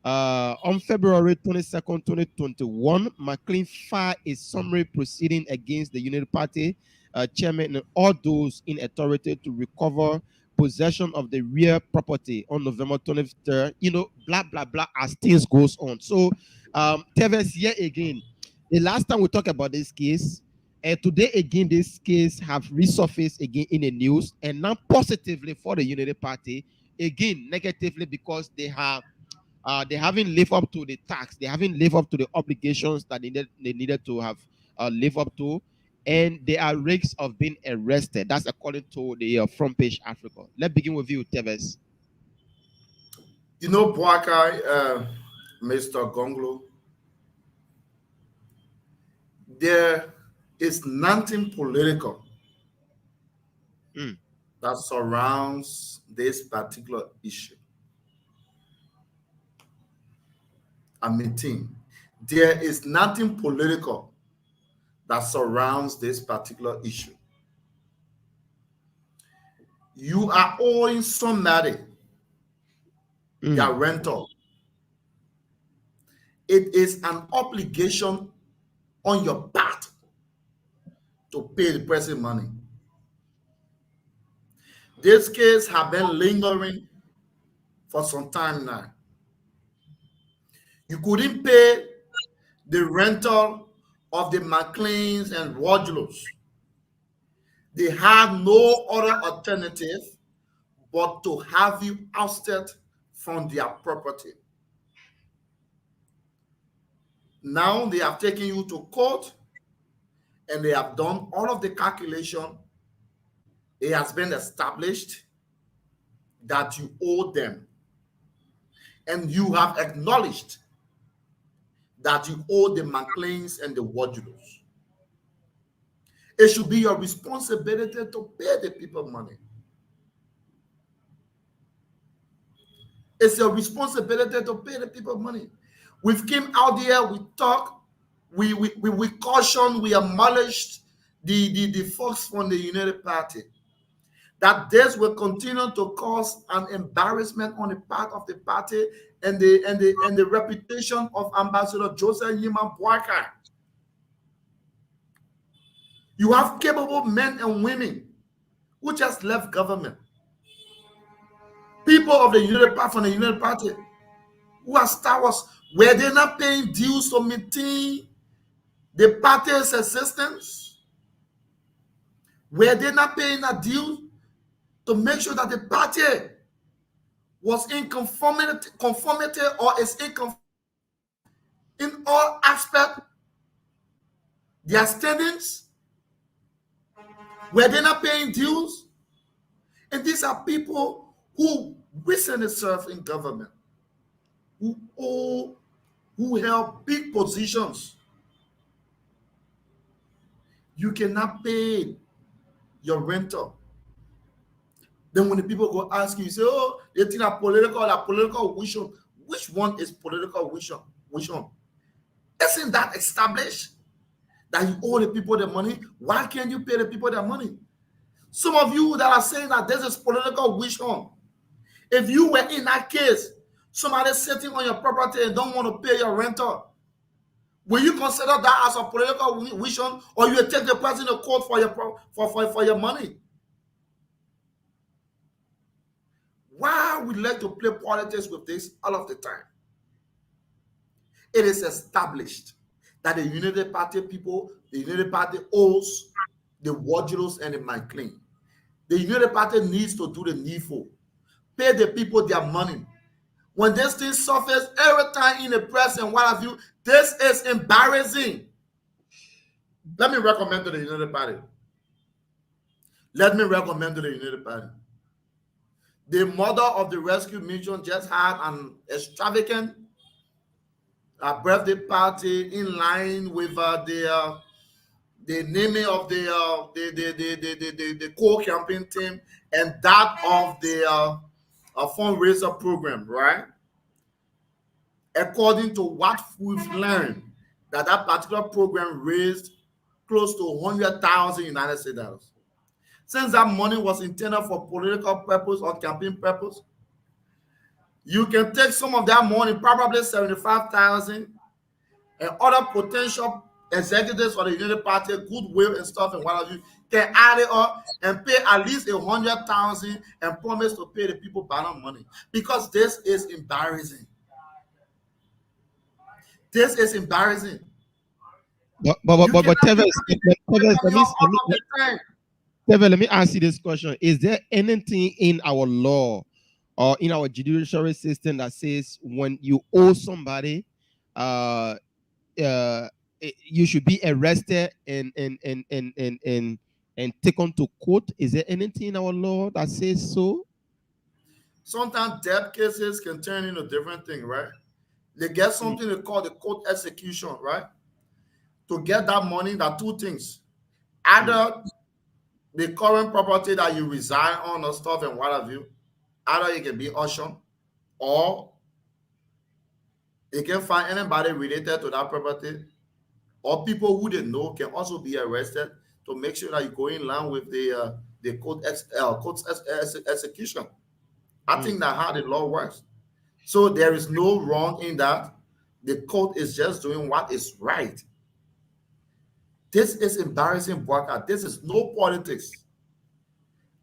On February 22nd, 2021, McLean filed a summary proceeding against the Unity Party chairman and all those in authority to recover possession of the real property on November 23rd. Blah, blah, blah, as things goes on. So, Teves, here again, the last time we talked about this case, today again, this case have resurfaced again in the news, and now positively for the Unity Party, again negatively because they haven't lived up to the tax, they haven't lived up to the obligations that they needed to have live up to, and they are risks of being arrested. That's according to the front page Africa. Let's begin with you, Teves. Boakai, Mr. Gonglo, there is nothing political that surrounds this particular issue. There is nothing political that surrounds this particular issue. You are owing somebody their rental. It is an obligation on your part to pay the person money. This case has been lingering for some time now. You couldn't pay the rental of the McLeans and Wardlows. They had no other alternative but to have you ousted from their property. Now they have taken you to court and they have done all of the calculation. It has been established that you owe them. And you have acknowledged that you owe the McLeans and the Wardlows. It should be your responsibility to pay the people money. It's your responsibility to pay the people money. We came out here, we talk, we caution, we acknowledged the folks from the United Party that this will continue to cause an embarrassment on the part of the party and the reputation of Ambassador Joseph Yiman Boakai. You have capable men and women who just left government. People of the United Party from the United Party who are stalwarts, were they not paying dues to maintain the party's existence? Were they not paying a due to make sure that the party was in conformity or is in all aspects? Their standings? Were they not paying dues? And these are people who recently served in government, who held big positions. You cannot pay your rental. Then when the people go ask you, you say, oh, they think are political vision. Which one is political vision? Which one? Isn't that established that you owe the people the money? Why can't you pay the people their money? Some of you that are saying that this is political vision, if you were in that case, somebody sitting on your property and don't want to pay your rental, will you consider that as a political vision, or you will take the person to court for your money? Why we like to play politics with this all of the time? It is established that the United Party people, the United Party owes the Wardlows and the McLean. The United Party needs to do the needful. Pay the people their money. When this thing surfaces every time in the press and what have you, this is embarrassing. Let me recommend to the United Party. Let me recommend to the United Party. The mother of the rescue mission just had an extravagant birthday party in line with the naming of the co-campaign team and that of the fundraiser program, right? According to what we've learned, that particular program raised close to 100,000 United States dollars. Since that money was intended for political purpose or campaign purpose, you can take some of that money, probably 75,000, and other potential executives of the United Party, goodwill and stuff and what have you, can add it up and pay at least 100,000 and promise to pay the people banner money. Because this is embarrassing. This is embarrassing. But Tevez, let me ask you this question. Is there anything in our law or in our judiciary system that says when you owe somebody, you should be arrested and taken to court? Is there anything in our law that says so? Sometimes debt cases can turn into different things, right? They get something they call the court execution, right? To get that money, there are two things. Either the current property that you reside on or stuff and what have you, either it can be auctioned or you can find anybody related to that property or people who they know can also be arrested to make sure that you go in line with the court execution. I think that's how the law works. So there is no wrong in that. The court is just doing what is right. This is embarrassing, Bwaka. This is no politics.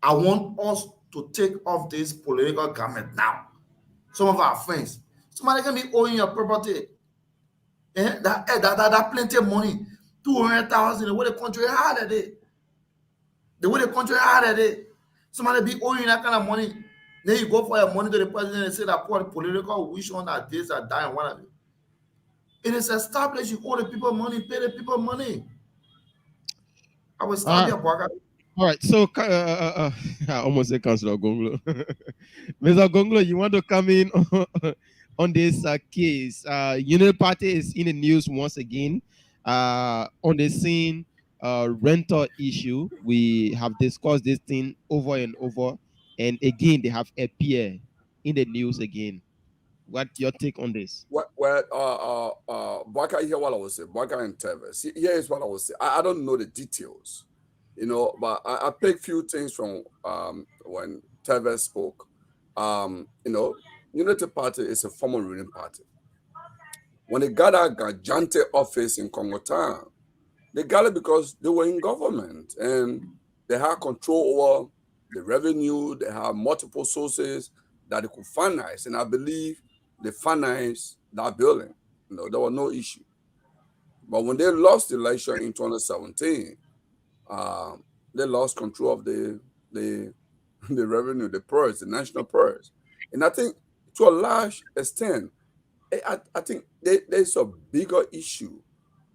I want us to take off this political garment now. Some of our friends, somebody can be owing your property. That plenty of money, 200,000. The way the country had it. The way the country had it. Somebody be owing that kind of money. Then you go for your money to the president and say that political wish on that this, that, and whatever. It is established. You owe the people money, pay the people money. I will start here, Bwaka. All right, so I almost said Councilor Gonglo. Mr. Gonglo, you want to come in on this case? United Party is in the news once again on the scene rental issue. We have discussed this thing over and over, and again they have appeared in the news again. What's your take on this? Bwaka, hear what I was saying. Bwaka and Tevez. Here is what I was saying. I don't know the details, but I picked few things from when Tevez spoke. United Party is a former ruling party. When they got that Gajante office in Congo Town, they got it because they were in government and they had control over the revenue. They had multiple sources that they could finance, and I believe they financed that building. There was no issue. But when they lost the election in 2017, they lost control of the revenue, the purse, the national purse. And I think to a large extent, I think there's a bigger issue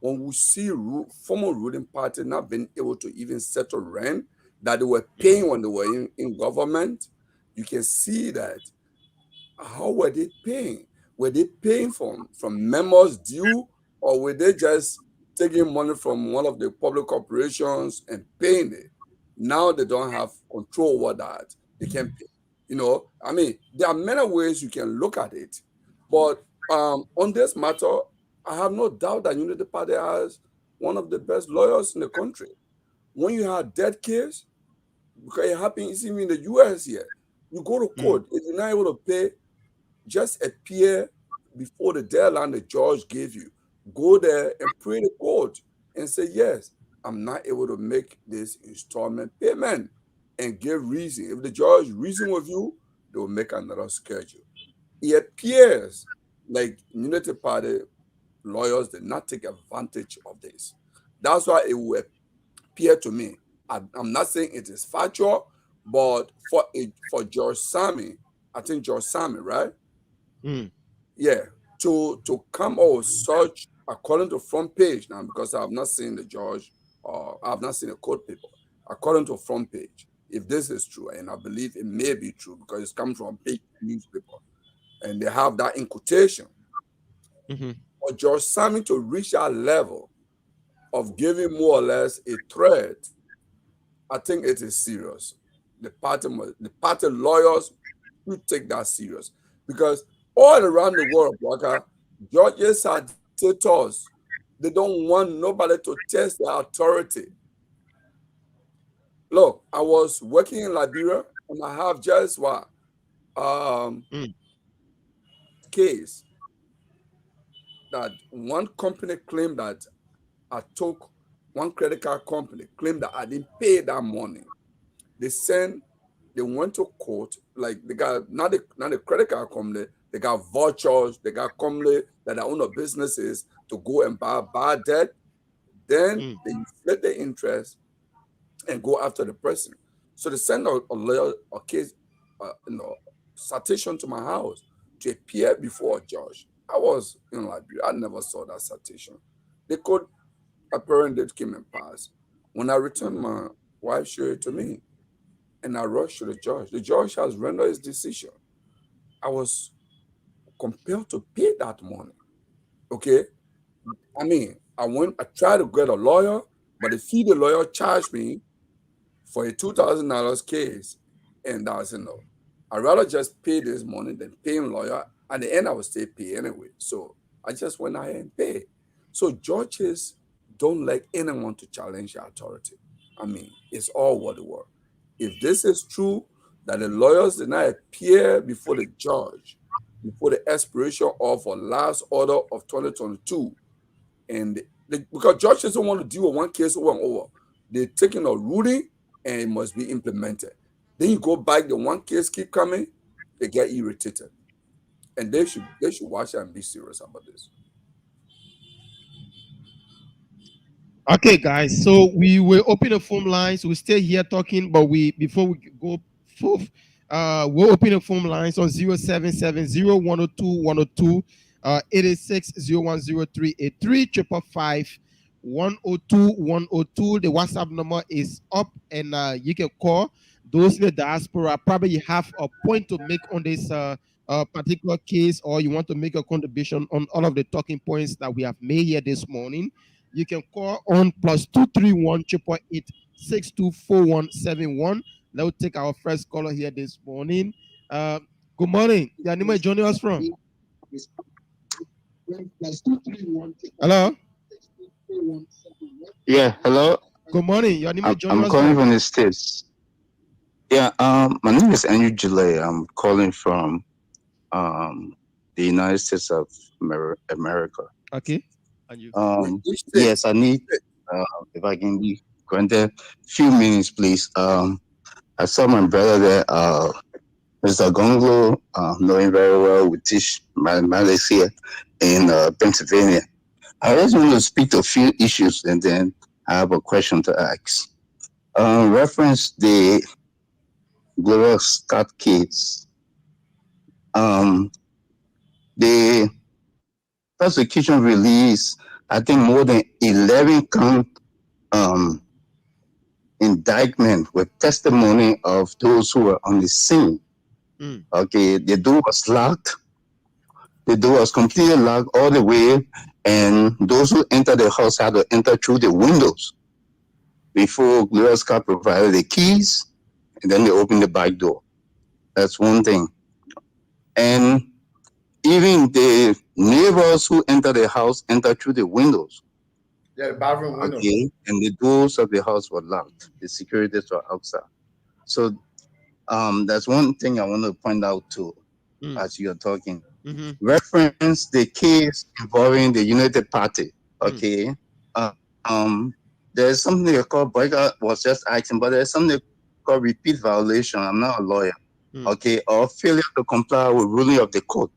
when we see former ruling party not being able to even settle rent that they were paying when they were in government. You can see that. How were they paying? Were they paying from members due, or were they just taking money from one of the public corporations and paying it? Now they don't have control over that. They can pay. There are many ways you can look at it. But on this matter, I have no doubt that Unity Party has one of the best lawyers in the country. When you have debt case, because it happens even in the US here, you go to court. If you're not able to pay, just appear before the deadline the judge gave you. Go there and pray to court and say, yes, I'm not able to make this installment payment, and give reason. If the judge reason with you, they will make another schedule. It appears like Unity Party lawyers did not take advantage of this. That's why it will appear to me. I'm not saying it is factual, but for George Sammy, I think George Sammy, right? Yeah, to come out with such, according to front page now, because I have not seen the judge or I have not seen a court paper. According to front page, if this is true, and I believe it may be true because it's come from a big newspaper, and they have that in quotation. For George Sammy to reach that level of giving more or less a threat, I think it is serious. The party lawyers should take that serious, because all around the world, Waka, judges are dictators. They don't want nobody to test their authority. Look, I was working in Liberia, and I have just what case that one company claimed that I took, one credit card company claimed that I didn't pay that money. They went to court, like they got not the credit card company, they got vouchers, they got company that own a businesses to go and buy bad debt. Then they split the interest and go after the person. So they send a case, citation to my house to appear before a judge. I was in Liberia. I never saw that citation. The court apparent date came and passed. When I returned, my wife showed it to me, and I rushed to the judge. The judge has rendered his decision. I was compelled to pay that money. Okay, I mean, I tried to get a lawyer, but the fee the lawyer charged me for a $2,000 case, and I said no. I'd rather just pay this money than paying lawyer. At the end, I would still pay anyway. So I just went ahead and paid. So judges don't like anyone to challenge their authority. I mean, it's all what the world. If this is true, that the lawyers did not appear before the judge before the expiration of a last order of 2022, and because judges don't want to deal with one case over and over, they're taking a ruling and it must be implemented. Then you go back, the one case keep coming, they get irritated, and they should watch and be serious about this. Okay, guys. So we will open the phone lines. We stay here talking, but before we go forth, we'll open the phone lines on 0770-102-102, 86-010-383, 555-102-102. The WhatsApp number is up, and you can call. Those in the diaspora, probably you have a point to make on this particular case, or you want to make a contribution on all of the talking points that we have made here this morning. You can call on +231-888-624171. Let's take our first caller here this morning. Good morning. Your name is joining us from? Hello? Yeah, hello. Good morning. Your name is joining I'm us calling from? from the States. Yeah, my name is Andrew Gillet. I'm calling from the United States of America. Okay. And you? Yes, I need, if I can be granted a few minutes, please. I saw my brother there, Mr. Gonglo, know him very well. We teach mathematics here in Pennsylvania. I just want to speak to a few issues, and then I have a question to ask. Reference the Gloria Scott case. The prosecution released, I think, more than 11 count indictment with testimony of those who were on the scene. Okay, the door was locked. The door was completely locked all the way, and those who entered the house had to enter through the windows before Gloria Scott provided the keys, and then they opened the back door. That's one thing. And even the neighbors who entered the house entered through the windows. Yeah, the bathroom window. Okay, and the doors of the house were locked. The securities were outside. So that's one thing I want to point out too, as you're talking. Reference the case involving the United Party. Okay, there's something they call boycott. Was just asking, but there's something called repeat violation. I'm not a lawyer. Okay, or failure to comply with ruling of the court.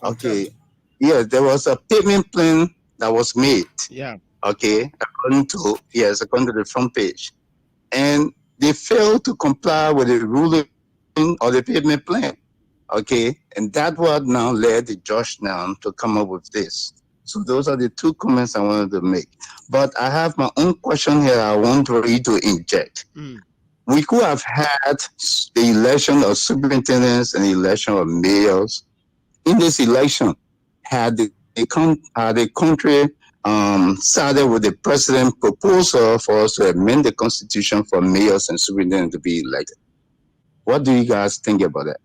Okay, yeah, there was a payment plan that was made. Yeah. Okay, according to the front page, and they failed to comply with the ruling or the payment plan. Okay, and that what now led the judge now to come up with this. So those are the two comments I wanted to make. But I have my own question here. I want to read to inject. We could have had the election of superintendents and the election of mayors. In this election, had the country started with the president proposal for us to amend the constitution for mayors and superintendents to be elected. What do you guys think about that?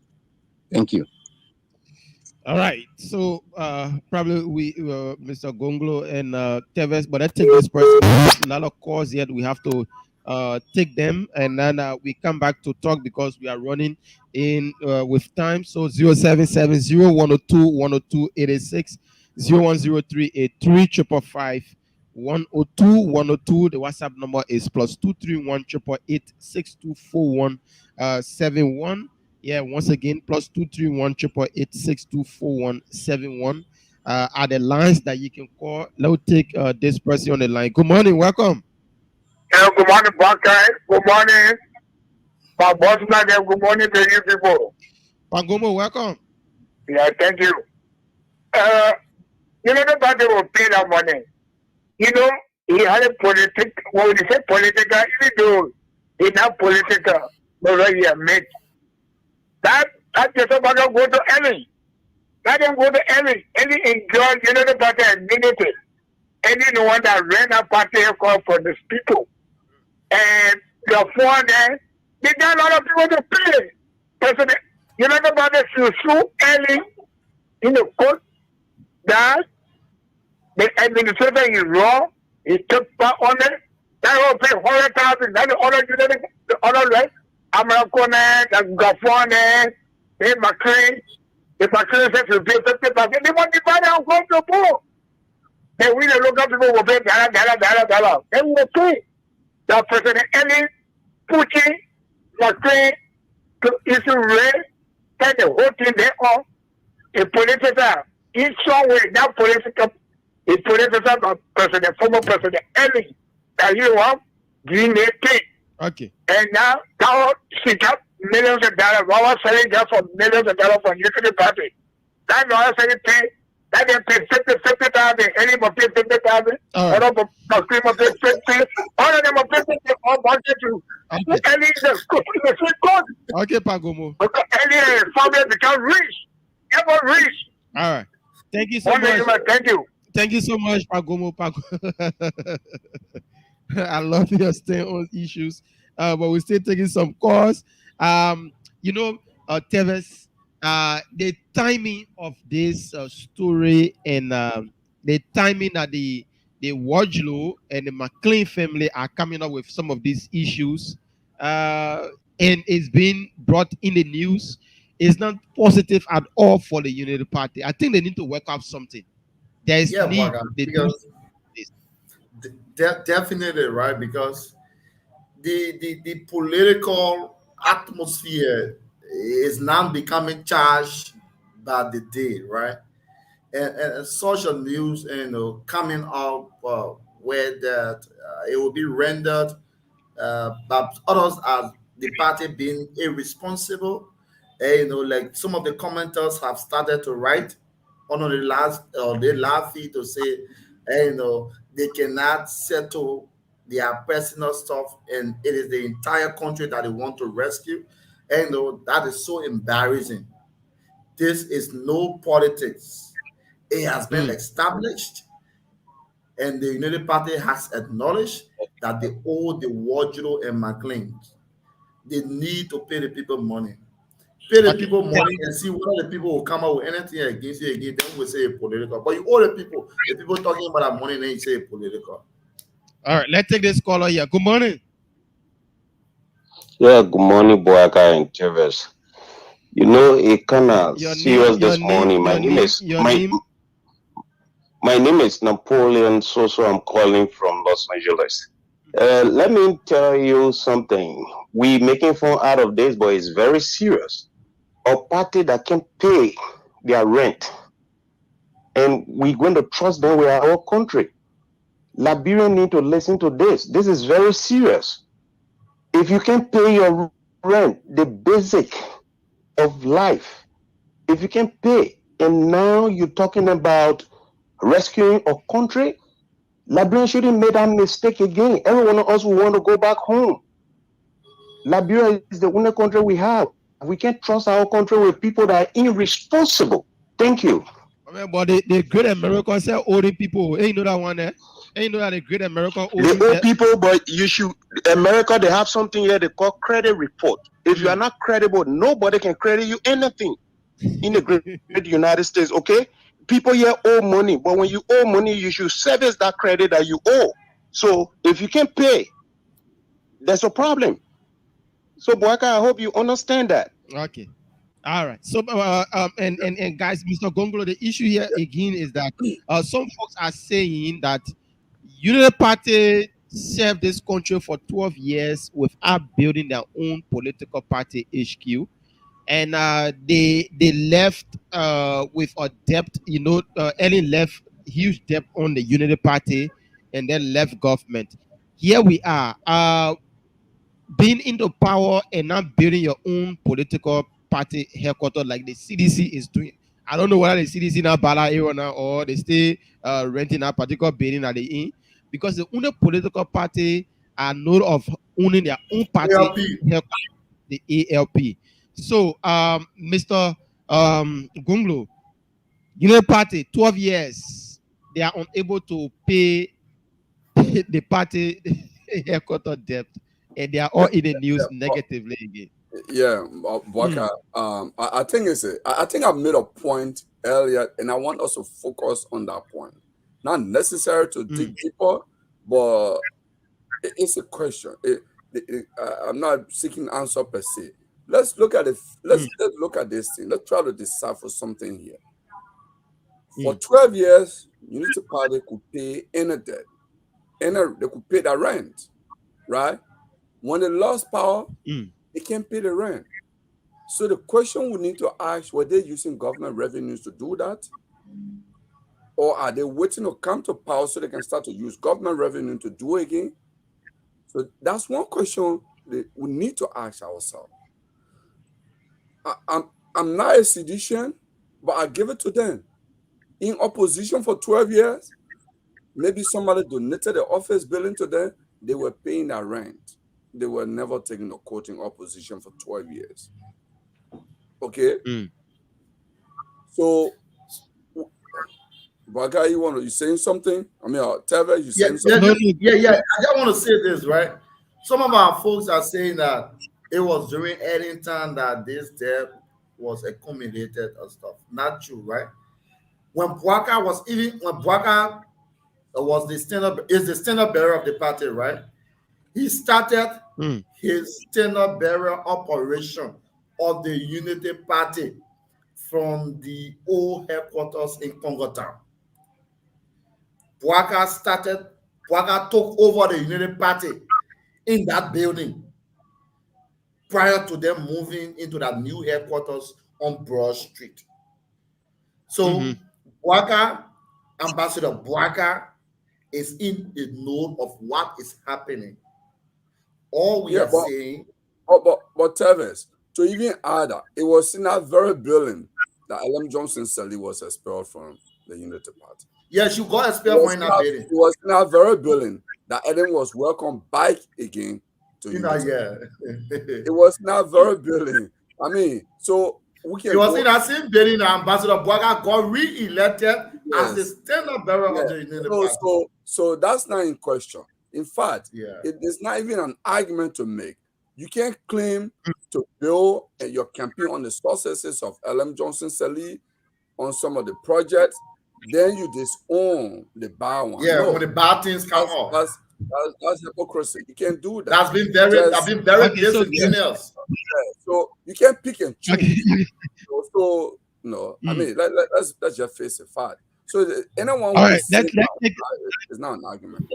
Thank you. All right. So probably we Mr. Gonglo and Teves, but I think this person not a cause yet. We have to take them and then we come back to talk because we are running in with time. So 0770-102-102-86, 0103-8355-102-102. The WhatsApp number is +231-888-6241-71. Yeah, once again, +231-888-6241-71 are the lines that you can call. Let's take this person on the line. Good morning, welcome. Hello, good morning, Bankai. Good morning, my boss. Good morning to you people. Pangomo, welcome. Yeah, thank you. You know, nobody will pay that money. You know, he had a political, when you say political, even though he's not political, but he made. That just about to go to any. That didn't go to any enjoy, you know, the party immunity. Any one that ran a party call for these people. And the phone there, they got a lot of people to pay. President, you know, the party should sue early in the court that the administrator is wrong, he took part on it, that will pay 100,000, then the other, you know, the other right. Americone, the Gafone, the McLean, the McLean says to pay 50,000. They want to buy out from the poor. Then we the local people will pay $. They will pay. The President Eli Putin, McLean, to issue rate, take the whole thing there on. A political, in some way, that political, a political president, former President Eli, that you want, doing their thing. Okay. And now, she got millions of dollars. I was selling just for millions of dollars from utility party. That I was selling pay. That they pay 50,000. Any will pay 50,000. All of them must pay 50. All of them will pay 50. All budget to. Any the court. Okay, Pagomo. Any family become rich. Ever rich. All right. Thank you so much. Thank you. Thank you so much, Pagomo. I love your staying on issues, but we're still taking some calls. You know, Teves, the timing of this story and the timing that the Wardlow and the McLean family are coming up with some of these issues, and it's being brought in the news, is not positive at all for the Unity Party. I think they need to work out something. There is need. Definitely, right? Because the political atmosphere is now becoming charged by the day, right? And social news, coming up where that it will be rendered by others as the party being irresponsible. Like some of the commenters have started to write on the last feed to say, they cannot settle their personal stuff, and it is the entire country that they want to rescue. And that is so embarrassing. This is no politics. It has been established, and the United Party has acknowledged that they owe the Wardlow and McLean. They need to pay the people money. Pay the people money and see whether the people will come out with anything against you again. Then we say it's political. But you owe the people talking about that money, then you say it's political. All right, let's take this caller here. Good morning. Yeah, good morning, Boaka and Teves. You know, it kind of serious this morning. My name is Napoleon Soso. I'm calling from Los Angeles. Let me tell you something. We making fun out of this, but it's very serious. A party that can pay their rent, and we're going to trust them with our country. Liberians need to listen to this. This is very serious. If you can pay your rent, the basic of life, if you can pay, and now you're talking about rescuing a country, Liberia shouldn't make that mistake again. Every one of us will want to go back home. Liberia is the only country we have. We can't trust our country with people that are irresponsible. Thank you. mean, but the Great America say owing people. Ain't know that one there. Ain't know that the Great America They owe people, but you should. America, they have something here they call credit report. If you are not credible, nobody can credit you anything in the great United States. Okay, people here owe money, but when you owe money, you should service that credit that you owe. So if you can't pay, there's a problem. So Boaka, I hope you understand that. Okay. All right. So, and guys, Mr. Gongolo, the issue here again is that some folks are saying that Unity Party served this country for 12 years without building their own political party HQ, and they left with a debt. You know, Ellen left huge debt on the Unity Party, and then left government. Here we are. Being into power and not building your own political party headquarters like the CDC is doing. I don't know whether the CDC now bala now or they stay renting a particular building at the inn, because the only political party are known of owning their own party, the ALP. So, Mr. Gunglo, Unity Party, 12 years, they are unable to pay the party headquarters debt, and they are all in the news negatively again. Yeah, Boaka, I think I think I've made a point earlier, and I want us to focus on that point. Not necessary to dig deeper, but it's a question. I'm not seeking answer per se. Let's look at it. Let's look at this thing. Let's try to decipher something here. For 12 years, Unity Party could pay any debt. They could pay the rent, right? When they lost power, they can't pay the rent. So the question we need to ask, were they using government revenues to do that? Or are they waiting to come to power so they can start to use government revenue to do it again? So that's one question that we need to ask ourselves. I'm not a seditious, but I give it to them. In opposition for 12 years, maybe somebody donated the office building to them, they were paying their rent. They were never taking a quote in opposition for 12 years. Okay? So, Baga, you saying something? I mean, Teve, you saying something? Yeah. I just want to say this, right? Some of our folks are saying that it was during Ellington that this debt was accumulated and stuff. Not true, right? When Boaka was the standard bearer of the party, right? He started his standard bearer operation of the Unity Party from the old headquarters in Congo Town. Boaka took over the Unity Party in that building prior to them moving into that new headquarters on Broad Street. So Boaka, Ambassador Boaka, is in the know of what is happening. All we are saying. But Teves, to even add that, it was in that very building that Ellen Johnson Sally was expelled from the Unity Party. Yes, you got expelled from that building. It was in that very building that Ellen was welcomed back again to Unity. It was in that very building. I mean, so we can. It was in that same building that Ambassador Boaka got re-elected as the standard bearer of the Unity Party. So that's not in question. In fact, it is not even an argument to make. You can't claim to build your campaign on the successes of Ellen Johnson Sally on some of the projects, then you disown the bad one. Yeah, when the bad things come off. That's hypocrisy. You can't do that. That's been very disingenuous. So you can't pick and choose. So no, I mean let's just face the fact. So anyone who is not an argument.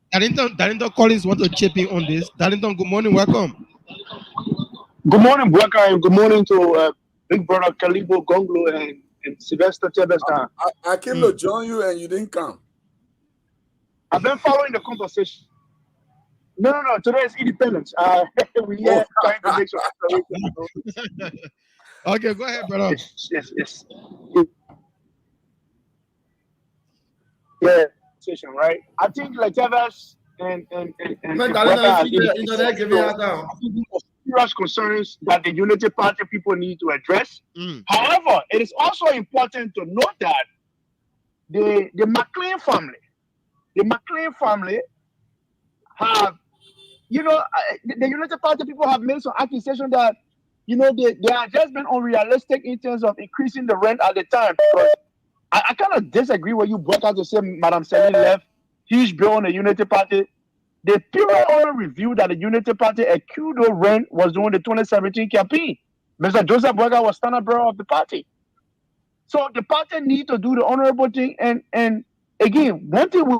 Darlington Collins want to chip in on this. Darlington, good morning, welcome. Good morning, Boaka, and good morning to Big Brother Kalibo Gonglo and Sylvester Tebesta. I came to join you and you didn't come. I've been following the conversation. No. Today is independence. We are trying to make sure. Okay, go ahead, brother. Yes. Yeah, right. I think like Tevez and I think the most serious concerns that the Unity Party people need to address. However, it is also important to note that the McLean family have, the Unity Party people have made some accusation that, they have just been unrealistic in terms of increasing the rent at the time. Because I kind of disagree with you brought out to say Madam Selin left huge bill on the Unity Party. The period only reviewed that the Unity Party accrued rent was during the 2017 campaign. Mr. Joseph Boyka was standard bearer of the party. So the party need to do the honorable thing. And again, one thing we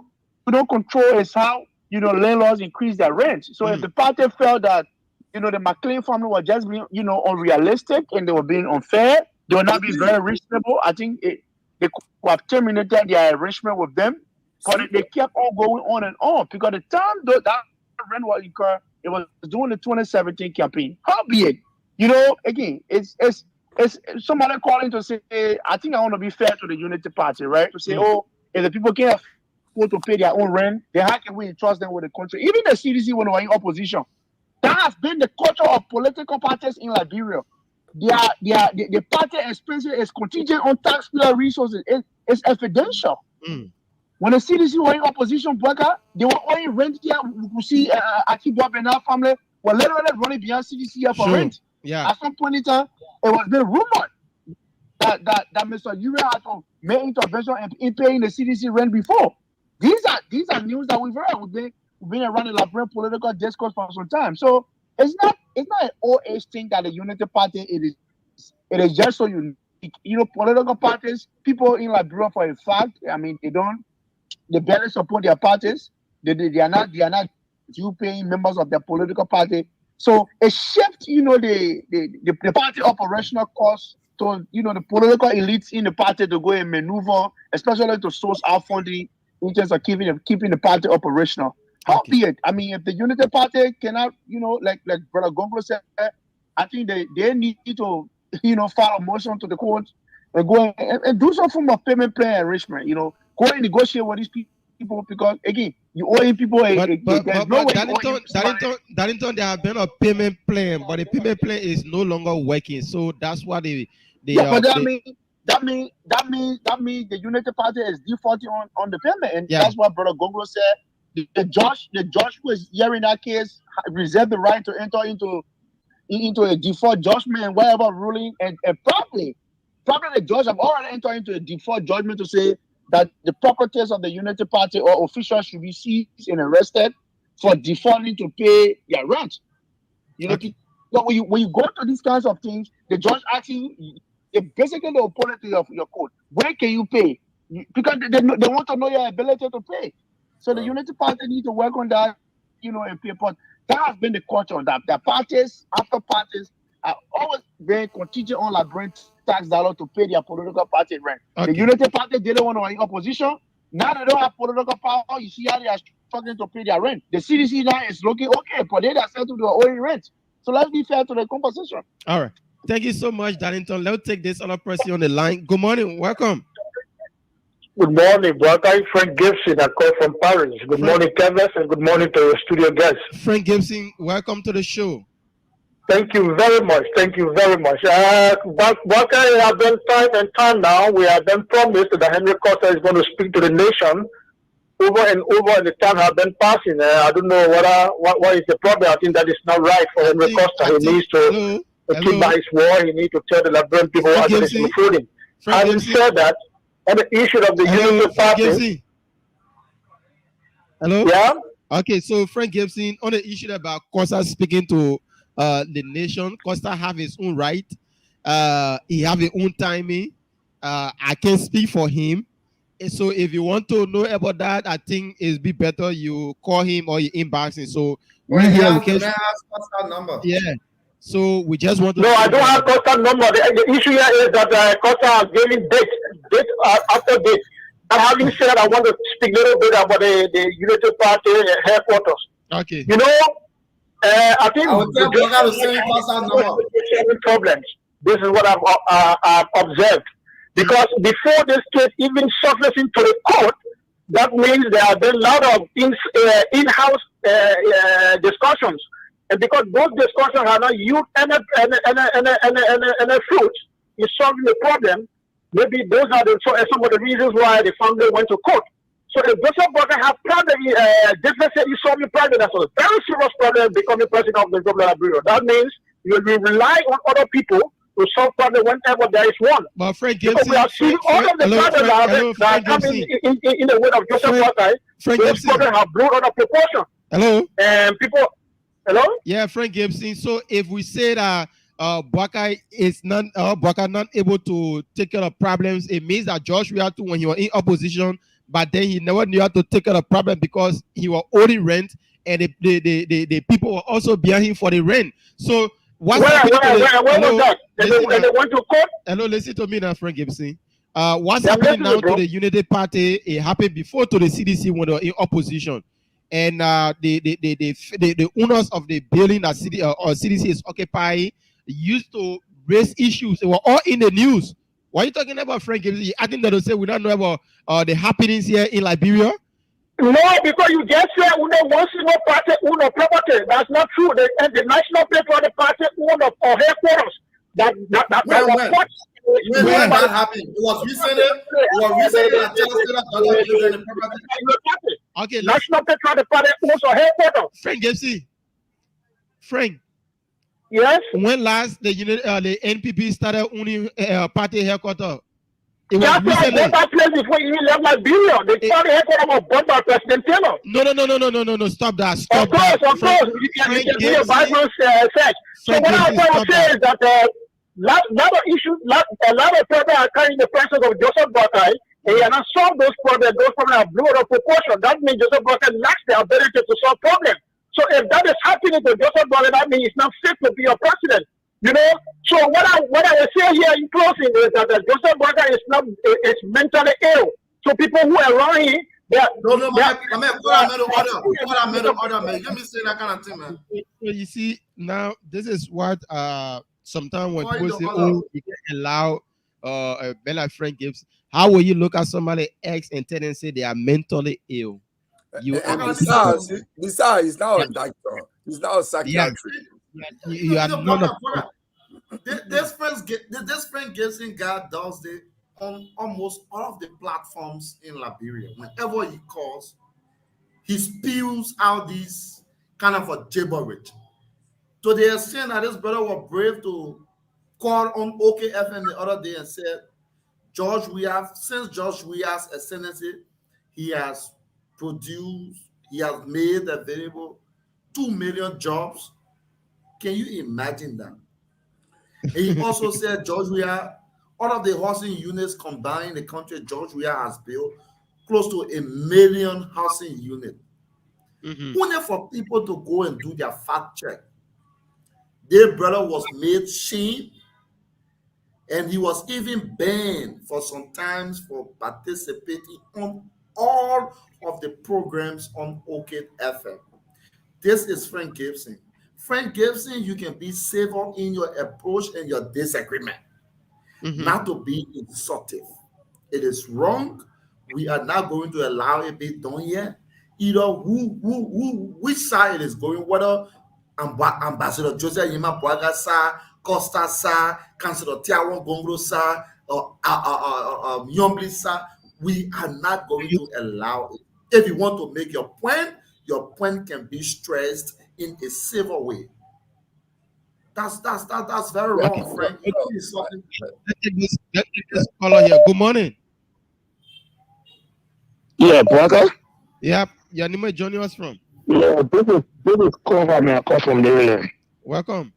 don't control is how, landlords increase their rent. So if the party felt that, the McLean family was just being, unrealistic and they were being unfair, they will not be very reasonable. I think they could have terminated their arrangement with them. But they kept on going on and on because the time that rent was incurred, it was during the 2017 campaign. Howbeit, again, it's somebody calling to say, I think I want to be fair to the Unity Party, right? To say, if the people can't afford to pay their own rent, then how can we entrust them with the country? Even the CDC when they were in opposition, that has been the culture of political parties in Liberia. The party expenses is contingent on taxpayer resources. It's evidential. When the CDC were in opposition, they were only rent here. We could see Akibo and our family were literally running beyond CDC for rent. Yeah. At some point in time, it was being rumored that Mr. Uri had to make intervention in paying the CDC rent before. These are news that we've heard. We've been around the Liberian political discourse for some time. So it's not an old age thing that the Unity Party it is just so unique. Political parties, people in Liberia for a fact, they barely support their parties. They are not due paying members of their political party. So it shifts, the party operational costs to, the political elites in the party to go and maneuver, especially to source out funding in terms of keeping the party operational. Howbeit, if the Unity Party cannot, like Brother Gongo said, I think they need to, file a motion to the court and go and do some form of payment plan arrangement, go and negotiate with these people because, again, you owe people Darlington, there have been a payment plan, but the payment plan is no longer working. So that's why that means the Unity Party is defaulting on the payment. And that's what Brother Gongo said. The judge who is hearing that case reserved the right to enter into a default judgment and whatever ruling, and probably the judge have already entered into a default judgment to say that the properties of the Unity Party or officials should be seized and arrested for defaulting to pay their rent. So when you go to these kinds of things, the judge actually basically the opponent of your code. Where can you pay? Because they want to know your ability to pay. So the Unity Party need to work on that, and pay. But that has been the culture that the parties, after parties, are always very contingent on Liberian tax dollar to pay their political party rent. The Unity Party didn't want to be in opposition. Now they don't have political power. You see how they are struggling to pay their rent. The CDC now is looking okay, but they are set to do owing rent. So let's be fair to the conversation. All right. Thank you so much, Darlington. Let's take this other person on the line. Good morning. Welcome. Good morning, brother. Frank Gibson. I call from Paris. Good morning, Kevin, and good morning to your studio guests. Frank Gibson, welcome to the show. Thank you very much. Thank you very much. What I have been time and time now, we have been promised that Henry Costa is going to speak to the nation over and over, and the time have been passing. I don't know what is the problem. I think that is not right for Henry Costa. He needs to keep by his word. He needs to tell the Liberian people what is including. Having said that, on the issue of the Unity Party. Hello? Yeah? Okay, so Frank Gibson, on the issue about Costa speaking to the nation, Costa have his own right. He have his own timing. I can speak for him. And so if you want to know about that, I think it'd be better you call him or you inbox him. So we have Costa number. Yeah. So we just want to. No, I don't have Costa number. The issue here is that Costa is giving date after date. And having said that, I want to speak a little bit about the Unity Party headquarters. Okay. I think I will tell Boga to send Costa number. Problems. This is what I've observed. Because before this case even surfacing to the court, that means there have been a lot of in-house discussions And because those discussions have not yielded any fruit in solving the problem, maybe those are some of the reasons why the family went to court. So if Joseph Boakai have problem, differences in solving problem, that's a very serious problem becoming president of the government bureau. That means you will rely on other people to solve problem whenever there is one. But Frank Gibson, we are seeing all of the problems that come in the way of Joseph Boakai. Those problems have blown out of proportion. Hello? And people, hello? Yeah, Frank Gibson. So if we say that Boakai is not able to take care of problems, it means that George Weah when he was in opposition, but then he never knew how to take care of problem because he was owing rent, and the people were also behind him for the rent. So where was that? They went to court. Hello, listen to me now, Frank Gibson. What's happening now to the Unity Party? It happened before to the CDC when they were in opposition, and the owners of the building that CDC is occupying used to raise issues. They were all in the news. Why are you talking about, Frank Gibson? I think that they say we don't know about the happenings here in Liberia. No, because you just said one single party own a property. That's not true. The national patriotic party own our headquarters. When that happened? It was recently. Okay. National patriotic party owns our headquarters. Frank Gibson. Frank. Yes. When last the NPP started owning party headquarters? It was recently. I bought that place before you left Liberia. The party headquarters was bought by President Taylor. No. Stop that. Of course. You can do a Bible search. So what I'm trying to say is that a lot of issues, a lot of problems are carrying the presence of Joseph Boakai, and he has not solved those problems. Those problems are blown out of proportion. That means Joseph Boakai lacks the ability to solve problems. So if that is happening to Joseph Boakai, that means he's not fit to be a president. You know, so what I will say here in closing is that Joseph Boakai is mentally ill. So people who are around him, man. Let me say that kind of thing, man. So you see, now this is what sometimes when people say, "Oh, you can allow a man like Frank Gibbs," how will you look at somebody X and tell them say they are mentally ill? He's not a doctor. He's not a psychiatrist. You are this Frank Gibson guy does it on almost all of the platforms in Liberia. Whenever he calls, he spews out these kind of a gibberish. So they are saying that this brother was brave to call on OKFM the other day and said, since George Weah's ascendancy, he has made available 2 million jobs. Can you imagine that? And he also said George Weah, all of the housing units combined in the country, George Weah has built close to 1 million housing units. Only for people to go and do their fact check. Their brother was made shame, and he was even banned for sometimes for participating on all of the programs on OKFM. This is Frank Gibson. Frank Gibson, you can be civil in your approach and your disagreement, not to be insultive. It is wrong. We are not going to allow it be done here. Either which side it is going, whether Ambassador Joseph Yima Boakai side, Costa side, Councilor Tiawan Gongro side, or Yombli side, we are not going to allow it. If you want to make your point can be stressed in a civil way. That's very wrong, Frank. Let's take this caller here. Good morning. Yeah, Boakai. Yep. Your name is joining us from? Yeah, this is Cover. I call from the area. Welcome.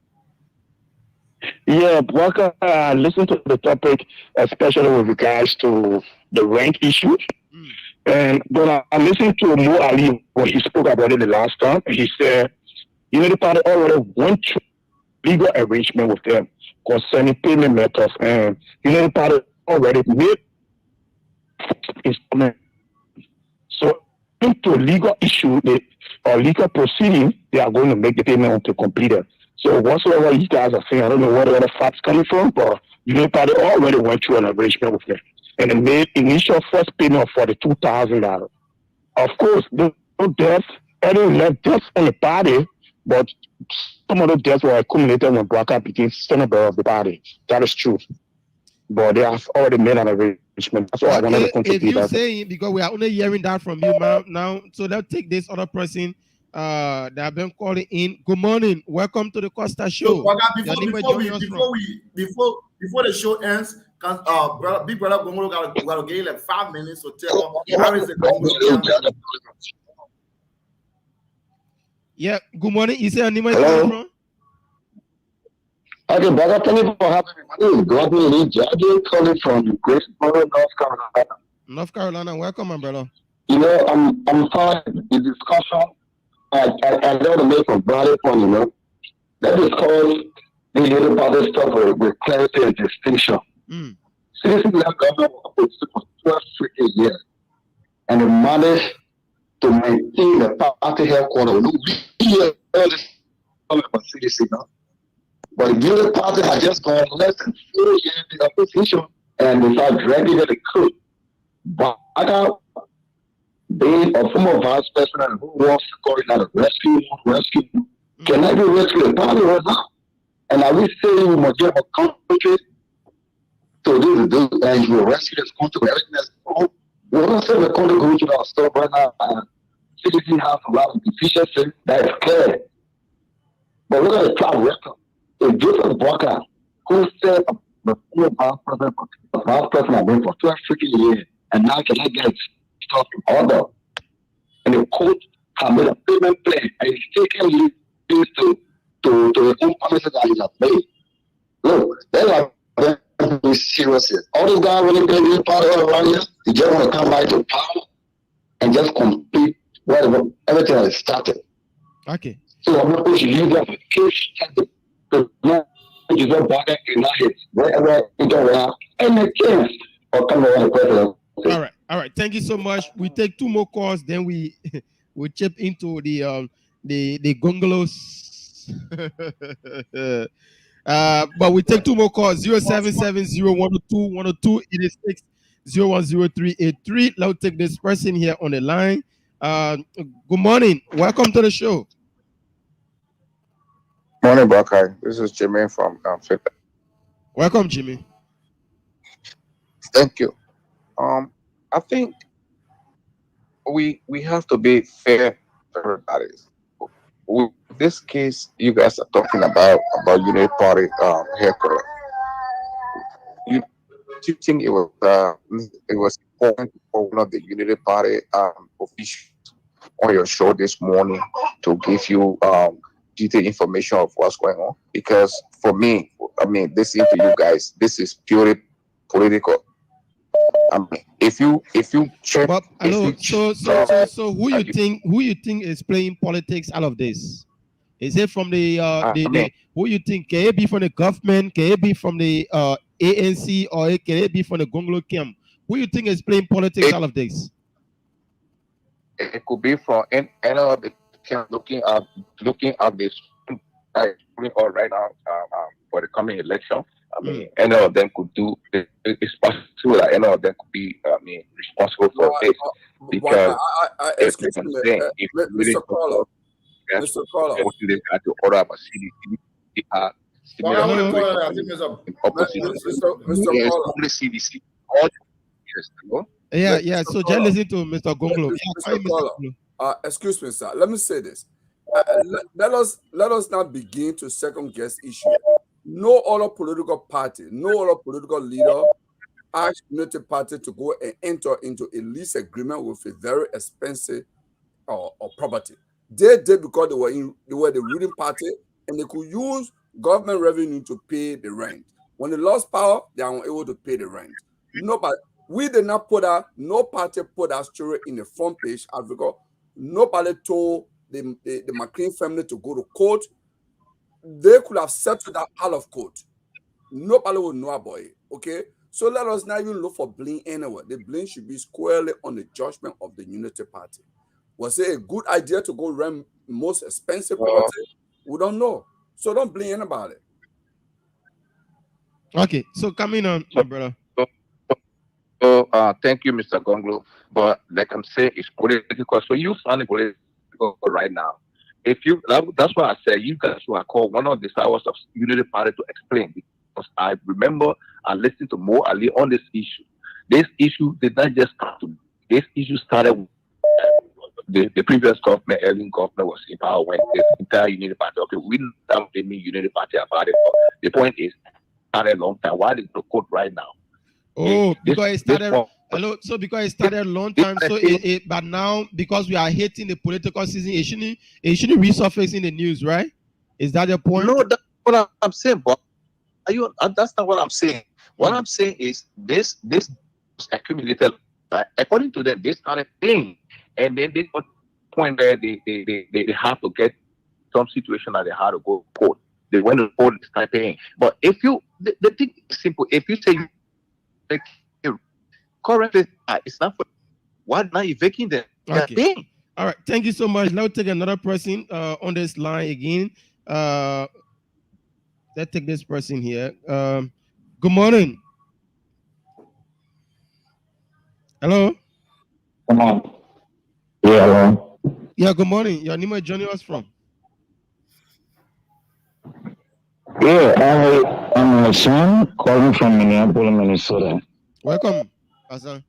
Yeah, Boakai, I listened to the topic, especially with regards to the rent issue. But I listened to Mo Ali when he spoke about it the last time. He said, the party already went through legal arrangement with them concerning payment methods, and the party already made instrument. So into legal issue, or legal proceeding, they are going to make the payment until completed. So whatsoever you guys are saying, I don't know where the facts coming from, but the party already went through an arrangement with them. And they made initial first payment for the $2,000. Of course, no deaths, any left deaths on the party, But some of the deaths were accumulated when Baka became senator of the party. That is true. But they have already made an arrangement. That's all I wanted to contribute. If you saying, because we are only hearing that from you now, so let's take this other person that have been calling in. Good morning, welcome to the Costa Show. So, before the show ends, can Big Brother Gongolo got to give like 5 minutes to tell how is the Gongolo. Yeah, good morning. You say anywhere coming from? Okay, brother, thank you for having me. My name is Gordon Lee Jagger, calling from Greensboro, North Carolina. North Carolina, welcome, my brother. You know, I'm fine. The discussion, I don't want to make a broader point, you know. That is called the little brother stuff with clarity and distinction. Citizens left government for 12 freaking years, and they managed to maintain the party headquarters. We are all this about CDC now. But the unit party had just gone less than 4 years in opposition, and they started dragging the court. But being a former vice president who wants to call it out a rescue, can I be rescued? The party was up. And I will say we must give a country to do, and you will rescue this country with everything that's wrong. We're not saying the country going to our stuff right now. CDC has a lot of deficiencies that is clear. But we're going to try to record. If Joseph Walker, who said the former vice president has been for 12 freaking years, and now can I get stuff in order? And the court has made a payment plan, and he's taking this to the own promises that he has made. Look, they are very serious. All these guys really been in power around here, they just want to come back to power and just complete whatever everything that is started. Okay. So I'm not going to use that for case you go back and not hit wherever you go around and the kids or come around the president. All right. Thank you so much. We take 2 more calls, then we chip into the gongolos. But we take 2 more calls. 0770-102-102-86 010383. Let's take this person here on the line. Good morning. Welcome to the show. Morning, Bakai. This is Jimmy from Fifth. Welcome, Jimmy. Thank you. I think we have to be fair to everybody. With this case, you guys are talking about Unity Party haircut. You think it was important for one of the Unity Party officials on your show this morning to give you detailed information of what's going on? Because for me, I mean, listening to you guys, this is purely political. I mean, if you check, but so who you think is playing politics out of this? Is it from the who you think? Can it be from the government? Can it be from the ANC, or can it be from the Gongolo camp? Who you think is playing politics out of this? It could be from any of the camp looking at this right now for the coming election. I mean, any of them could do. It's possible that any of them could be, responsible for this. Because excuse me, Mr. Caller. Mr. Caller. They had to order about CDC. Yeah. So just listen to Mr. Gongolo. Excuse me, sir. Let me say this. Let us not begin to second guess issue. No other political party, no other political leader asked Unity Party to go and enter into a lease agreement with a very expensive or property. They did because they were the ruling party and they could use government revenue to pay the rent. When they lost power, they are unable to pay the rent. Nobody, we did not put out, no party put our story in the front page, Africa. Nobody told the McLean family to go to court. They could have settled that out of court. Nobody would know about it. Okay? So let us not even look for blame anywhere. The blame should be squarely on the judgment of the Unity Party. Was it a good idea to go rent most expensive property? We don't know. So don't blame anybody. Okay, so coming on, my brother. So thank you, Mr. Gonglo. But like I'm saying, it's political. So you sound political right now. if you, that's why I said you guys who are called one of the sires of Unity Party to explain, because I remember I listened to Mo Ali on this issue. This issue did not just come to, this issue started with the previous government, Ellen government was in power when the entire Unity Party, okay, we don't blame Unity Party about it. The point is, started a long time. Why did the code right now? Oh, because it started. Hello, so because it started a long time, so but now because we are hitting the political season, it shouldn't resurface in the news, right? Is that the point? No, that's what I'm saying, but that's not what I'm saying. What I'm saying is this accumulated, according to them, they started paying, and then they got to the point where they have to get some situation that they had to go to court. They went to court and started paying. But if you, the thing is simple. If you say currently it's not for, why not you vacating them? Okay. All right. Thank you so much. Let's take another person on this line again. Let's take this person here. Good morning. Hello. Come on. Yeah, hello. Yeah, good morning. Your name is joining us from? Yeah, I'm Hassan, calling from Minneapolis, Minnesota. Welcome, Hassan.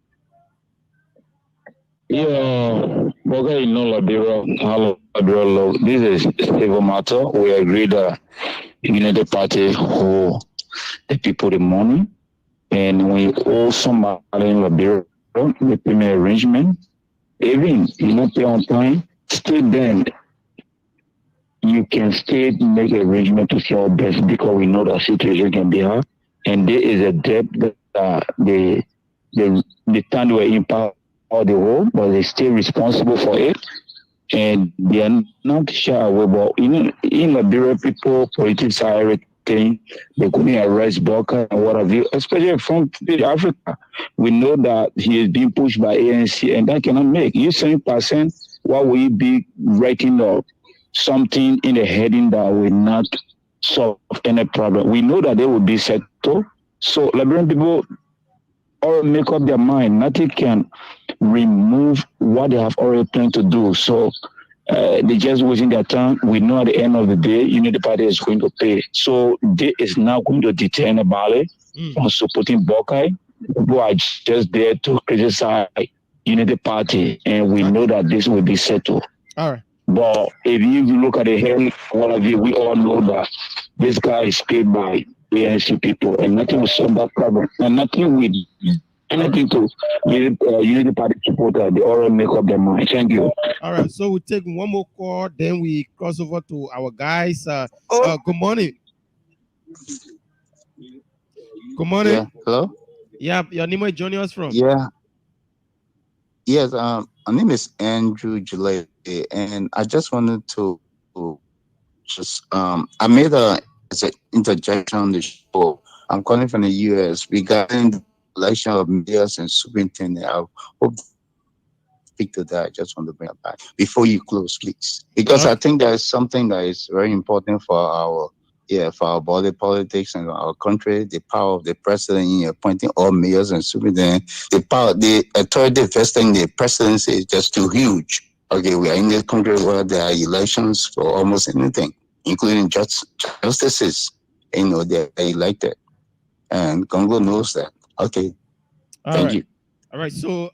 Yeah, okay, no, Liberia, hello, Liberia. This is civil matter. We agree that United Party owe the people the money, and we owe somebody in Liberia the payment arrangement. Even you don't pay on time, still then you can still make arrangement to sell best because we know that situation can be hard, and there is a debt that the time they were in power the whole, but they're still responsible for it, and they are not shy away. But in Liberia, people, politics are everything. They couldn't arrest Boca and what have you, especially from Africa. We know that he is being pushed by ANC, and that cannot make you 7%. Why will you be writing up something in the heading that will not solve any problem? We know that they will be settled. So Liberian people or make up their mind. Nothing can remove what they have already planned to do. So they just wasting their time. We know at the end of the day, Unity Party is going to pay. So they is now going to deter anybody from supporting Bokai. People are just there to criticize Unity Party, and we know that this will be settled. All right. But if you look at the hearing, one of you, we all know that this guy is paid by ANC people, and nothing will solve that problem, and nothing will anything to Unity Party supporter. They already make up their mind. Thank you. All right, so we take one more call, then we cross over to our guys. Good morning. Good morning. Yeah. Hello. Yeah, your name is joining us from? Yeah. Yes. My name is Andrew Gillette, and I just wanted to just I made an interjection on the show. I'm calling from the US regarding the election of mayors and superintendent. I hope to speak to that. I just want to bring it back before you close, please, because I think that is something that is very important for our body politics and our country. The power of the president in appointing all mayors and superintendent, the authority vested in the presidency is just too huge. Okay, we are in this country where there are elections for almost anything, including justices. You know, they're elected, and Congo knows that. Okay, thank you. All right, so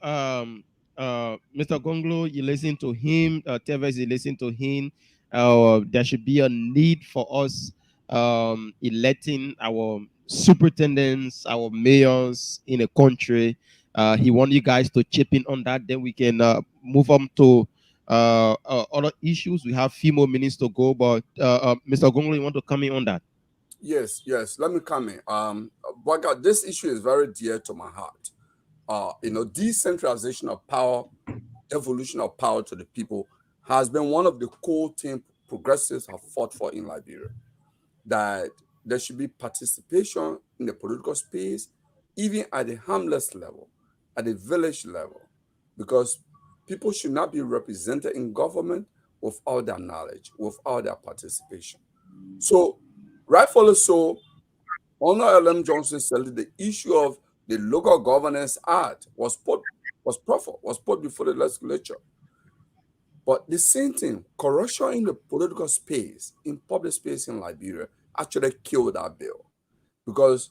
Mr. Gonglo, you listen to him. Tevez, you listen to him. There should be a need for us electing our superintendents, our mayors in a country. He wants you guys to chip in on that. Then we can move on to other issues. We have few more minutes to go, but Mr. Gonglo, you want to come in on that? Yes. Let me come in. But this issue is very dear to my heart. Decentralization of power, evolution of power to the people has been one of the core things progressives have fought for in Liberia. That there should be participation in the political space, even at the hamlet level, at the village level, because people should not be represented in government without their knowledge, without their participation. So, rightfully so, Honor L.M. Johnson said the issue of the Local Governance Act was put before the legislature. But the same thing, corruption in the political space, in public space in Liberia, actually killed that bill. Because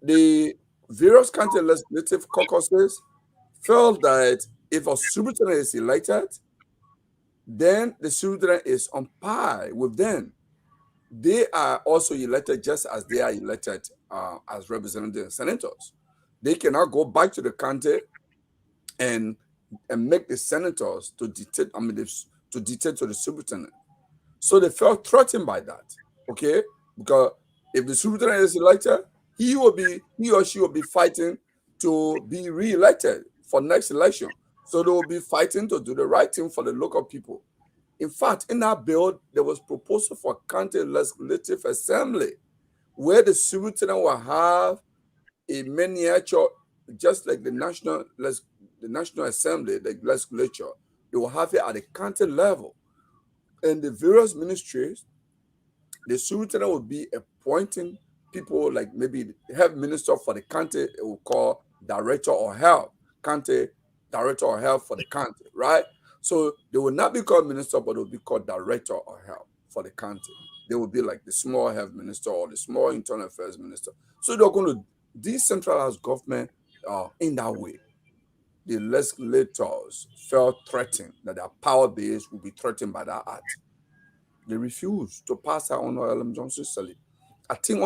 the various county legislative caucuses felt that if a superintendent is elected, then the superintendent is on par with them. They are also elected just as they are elected as representatives and senators. They cannot go back to the county and make the senators to dictate. To dictate to the superintendent. So they felt threatened by that. Okay, because if the superintendent is elected, he or she will be fighting to be re-elected for next election. So they will be fighting to do the right thing for the local people. In fact, in that bill, there was proposal for county legislative assembly, where the superintendent will have a miniature, just like the National Assembly, the legislature. They will have it at the county level. And the various ministries, the superintendent will be appointing people like maybe the health minister for the county, it will call director of health, county director of health for the county, right? So they will not be called minister, but they will be called director of health for the county. They will be like the small health minister or the small internal affairs minister. So they're going to decentralize government in that way. The legislators felt threatened that their power base will be threatened by that act. They refused to pass that on Ellen Johnson Sally. I think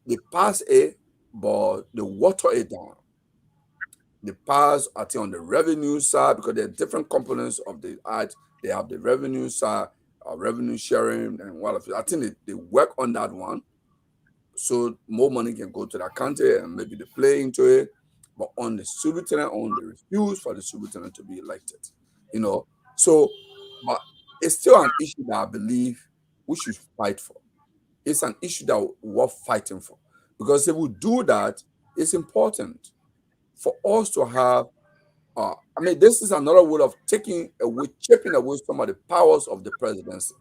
they passed it, but they water it down. They passed, I think, on the revenue side, because there are different components of the act. They have the revenue side, revenue sharing, and what of it. I think they work on that one, so more money can go to that county and maybe they play into it. But on the superintendent, they refuse for the superintendent to be elected. So, but it's still an issue that I believe we should fight for. It's an issue that we're fighting for. Because if we do that, it's important for us to have, this is another way of chipping away some of the powers of the presidency.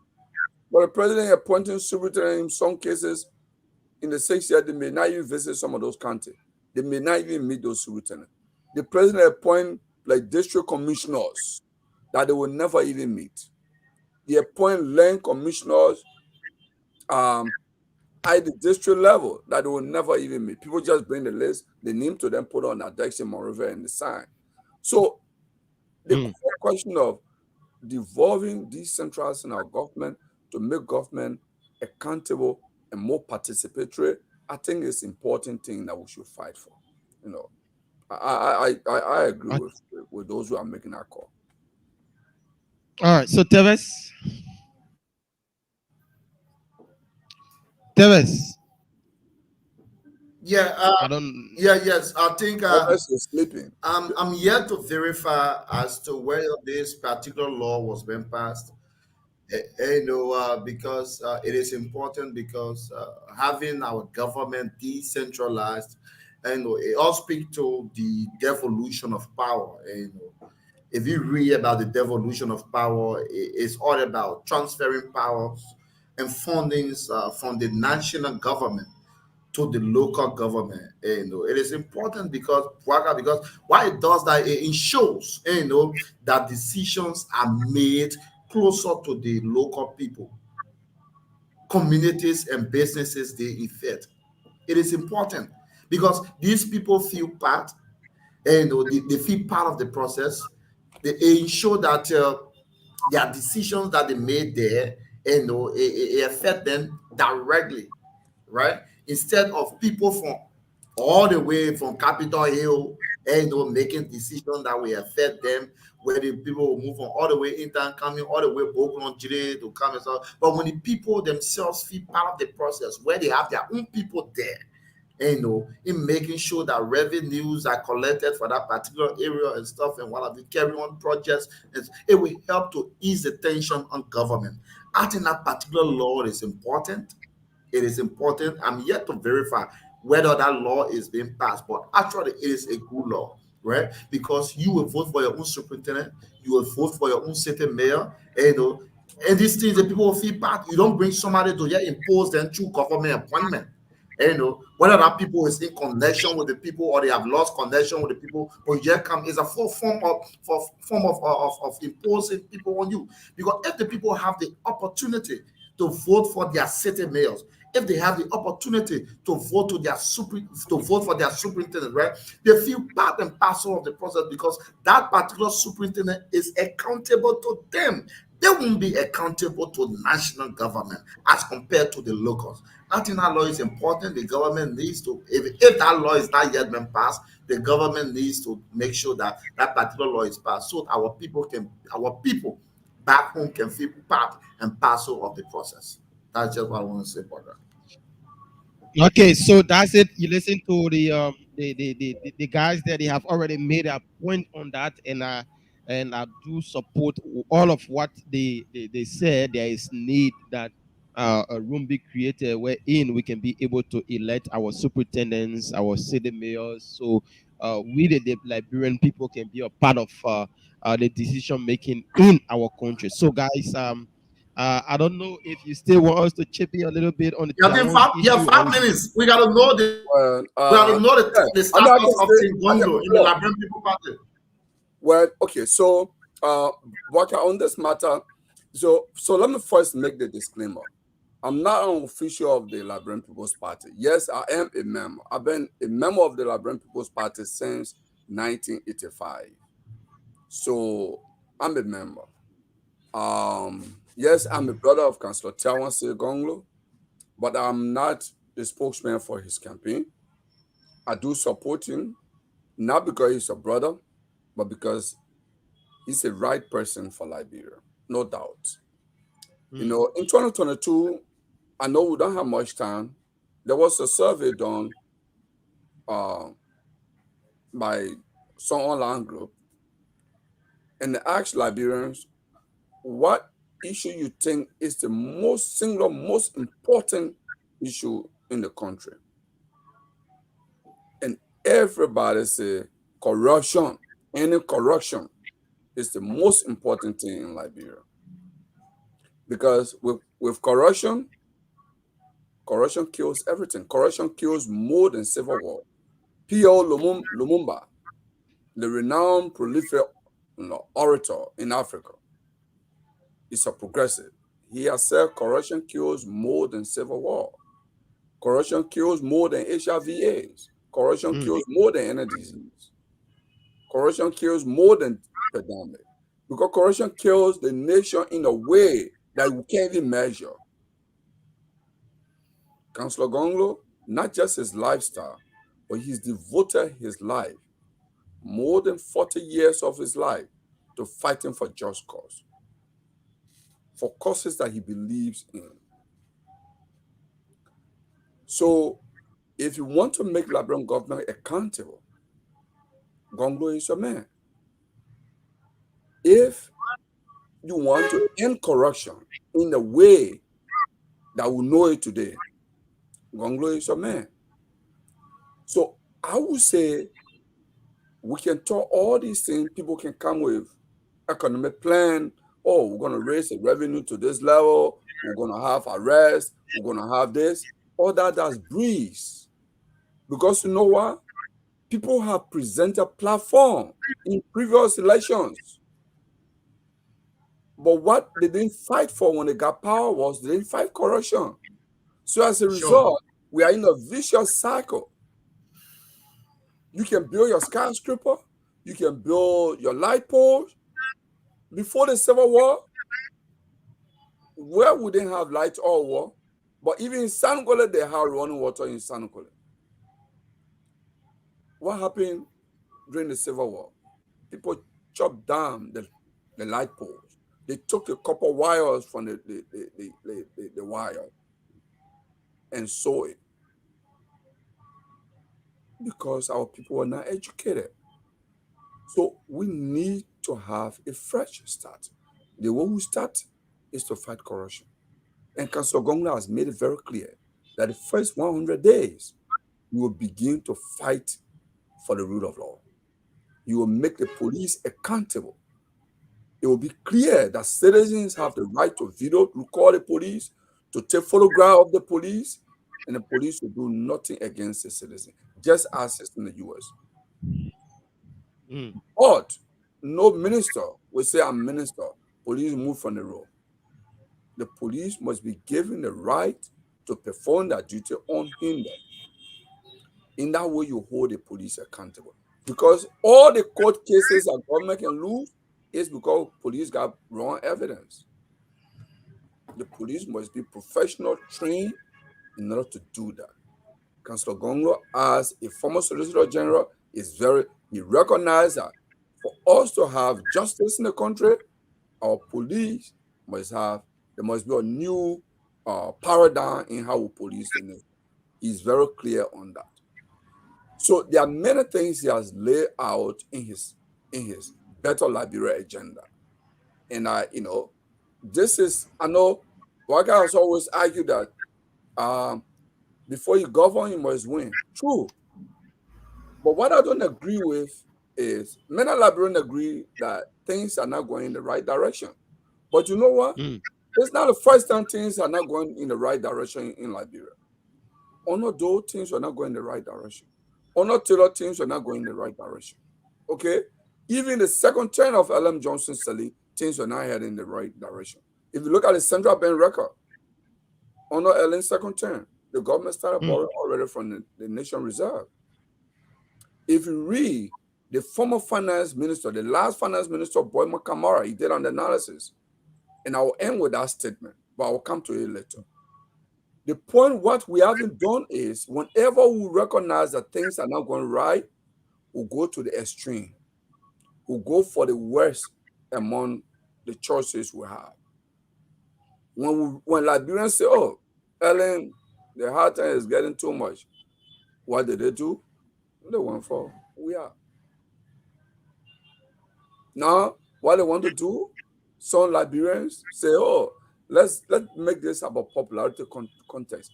But the president appointing superintendent in some cases, in the 6 years, they may not even visit some of those counties. They may not even meet those superintendents. The president appoint like district commissioners that they will never even meet. They appoint land commissioners at the district level that they will never even meet. People just bring the list, the name to them, put on a desk in Monrovia and the sign. So the question of devolving, decentralizing our government to make government accountable and more participatory, I think it's an important thing that we should fight for. I agree with those who are making that call. All right, so Teves. Yeah, yes. I think sleeping. I'm yet to verify as to whether this particular law was being passed. Because it is important, because having our government decentralized, and it all speaks to the devolution of power. If you read about the devolution of power, it's all about transferring powers and fundings from the national government to the local government. It is important because why it does that, it ensures that decisions are made closer to the local people, communities, and businesses they affect. It is important because these people feel part, and they feel part of the process. They ensure that their decisions that they made there, it affect them directly, right? Instead of people from all the way from Capitol Hill, making decisions that will affect them, where the people will move from all the way in town, coming all the way Boklon Jire to come and stuff. But when the people themselves feel part of the process, where they have their own people there, in making sure that revenues are collected for that particular area and stuff, and what have you, carry on projects, it will help to ease the tension on government. I think that particular law is important. It is important. I'm yet to verify whether that law is being passed, but actually it is a good law, right? Because you will vote for your own superintendent, you will vote for your own city mayor, and these things that people will feel part. You don't bring somebody to impose them through government appointment. And, you know, whether that people is in connection with the people or they have lost connection with the people, but you just come is a full form of imposing people on you. Because if the people have the opportunity to vote for their city mayors, if they have the opportunity to vote for their superintendent, right? They feel part and parcel of the process because that particular superintendent is accountable to them. They won't be accountable to national government as compared to the locals. I think that law is important. The government needs to, if that law is not yet been passed, the government needs to make sure that that particular law is passed so our people back home can feel part and parcel of the process. That's just what I want to say about that. Okay, so that's it. You listen to the guys that they have already made a point on that, and I do support all of what they said. There is need that a room be created wherein we can be able to elect our superintendents, our city mayors, so we the Liberian people can be a part of the decision making in our country. So guys, I don't know if you still want us to chip in a little bit on the Yeah, 5 minutes. We gotta know the status of Team Gongo in the Liberian People Party. Well, okay, so Waka, on this matter, so let me first make the disclaimer. I'm not an official of the Liberian People's Party. Yes, I am a member. I've been a member of the Liberian People's Party since 1985. So I'm a member. Yes, I'm a brother of Councillor Tawan Segonglo, but I'm not the spokesman for his campaign. I do support him, not because he's a brother, but because he's the right person for Liberia, no doubt. You know, in 2022, I know we don't have much time. There was a survey done by some online group, and they asked Liberians, what issue you think is the most important issue in the country? And everybody say corruption. Any corruption is the most important thing in Liberia. Because with corruption kills everything. Corruption kills more than civil war. P.O. Lumumba, the renowned prolific orator in Africa, is a progressive. He has said corruption kills more than civil war. Corruption kills more than HIV/AIDS. Corruption kills more than any disease. Corruption kills more than pandemic. Because corruption kills the nation in a way that we can't even measure. Councillor Gonglo, not just his lifestyle, but he's devoted his life, more than 40 years of his life, to fighting for just cause, for causes that he believes in. So, if you want to make Liberian government accountable, Gonglo is your man. If you want to end corruption in the way that we know it today, Gonglo is your man. So I would say we can talk all these things. People can come with economic plan. Oh, we're going to raise the revenue to this level. We're going to have arrest. We're going to have this. All that's breeze. Because you know what? People have presented platform in previous elections. But what they didn't fight for when they got power was they didn't fight corruption. So as a result, we are in a vicious cycle. You can build your skyscraper, you can build your light poles. Before the Civil War, where we didn't have light or water, but even in Sanukole, they have running water in Sanukole. What happened during the Civil War? People chopped down the light poles. They took the copper wires from the wire and saw it. Because our people were not educated. So we need to have a fresh start. The way we start is to fight corruption. And Councillor Gongla has made it very clear that the first 100 days, we will begin to fight for the rule of law. You will make the police accountable. It will be clear that citizens have the right to video, record the police, to take photograph of the police, and the police will do nothing against the citizen, just as it's in the US. But no minister will say, I'm minister, police move from the road. The police must be given the right to perform their duty unhindered. In that way, you hold the police accountable. Because all the court cases that government can lose is because police got wrong evidence. The police must be professional, trained in order to do that. Councillor Gonglo, as a former Solicitor General, he recognized that for us to have justice in the country, our police there must be a new paradigm in how we police the nation. He's very clear on that. So there are many things he has laid out in his Better Liberia agenda. And I know Waka has always argued that before you govern, you must win. True. But what I don't agree with is many Liberians agree that things are not going in the right direction. But you know what? It's not the first time things are not going in the right direction in Liberia. Although things are not going in the right direction. Taylor things are not going in the right direction. Okay? Even the second term of L.M. Johnson Sally, things are not heading in the right direction. If you look at the Central Bank record, under Ellen's second term, the government started borrowing already from the Nation Reserve. If you read the former finance minister, the last finance minister, Boy Makamara, he did an analysis. And I will end with that statement, but I will come to it later. The point what we haven't done is whenever we recognize that things are not going right, we'll go to the extreme. We'll go for the worst among the choices we have. When Liberians say, oh, Ellen, the hard time is getting too much, what did they do? They went for we are. Now, what they want to do, some Liberians say, oh, let's make this about popularity context.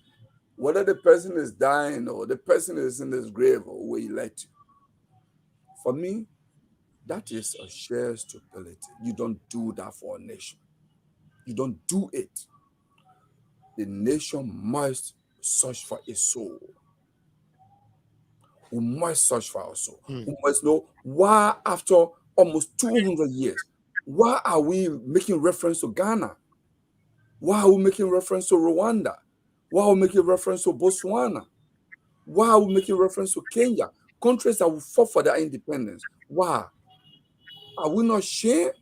Whether the person is dying or the person is in his grave or we elect you. For me, that is a sheer stupidity. You don't do that for a nation. You don't do it. The nation must search for a soul. We must search for our soul. We must know why, after almost 200 years, why are we making reference to Ghana? Why are we making reference to Rwanda? Why are we making reference to Botswana? Why are we making reference to Kenya? Countries that will fought for their independence. Why? Are we not ashamed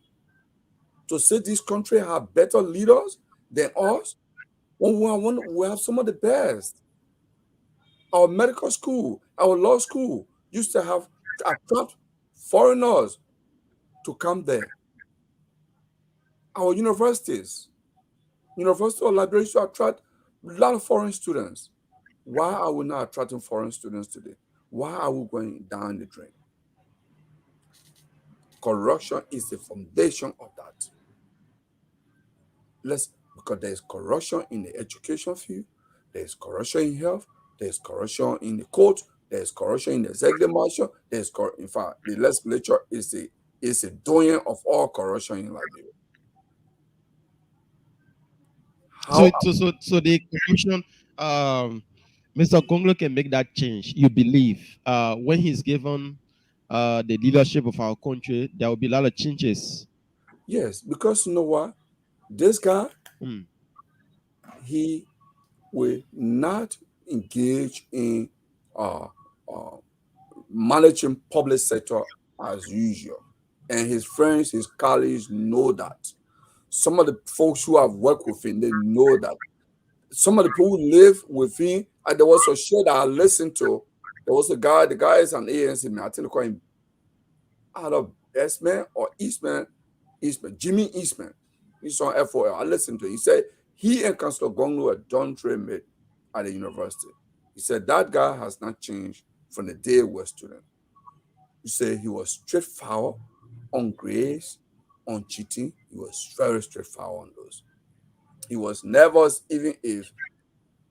to say these countries have better leaders than us? When we have some of the best. Our medical school, our law school used to have attract foreigners to come there. Our universities, University of Liberia used to attract a lot of foreign students. Why are we not attracting foreign students today? Why are we going down the drain? Corruption is the foundation of that. Because there's corruption in the education field, there's corruption in health, there's corruption in the court, there's corruption in the executive marshal, in fact, the legislature is the doyen of all corruption in Liberia. So the conclusion, Mr. Konglo can make that change. You believe when he's given the leadership of our country, there will be a lot of changes. Yes, because you know what? This guy, he will not engage in managing public sector as usual. And his friends, his colleagues know that. Some of the folks who have worked with him, they know that. Some of the people who live with him, and there was a show that I listened to. There was a guy, the guy is an ANC man. I think they call him either Eastman or Eastman, Jimmy Eastman. He's on FOL. I listened to it. He said he and Councillor Gonglu are done trade at the university. He said that guy has not changed from the day we were students. He said he was straightforward on grades, on cheating. He was very straightforward on those. He was nervous even if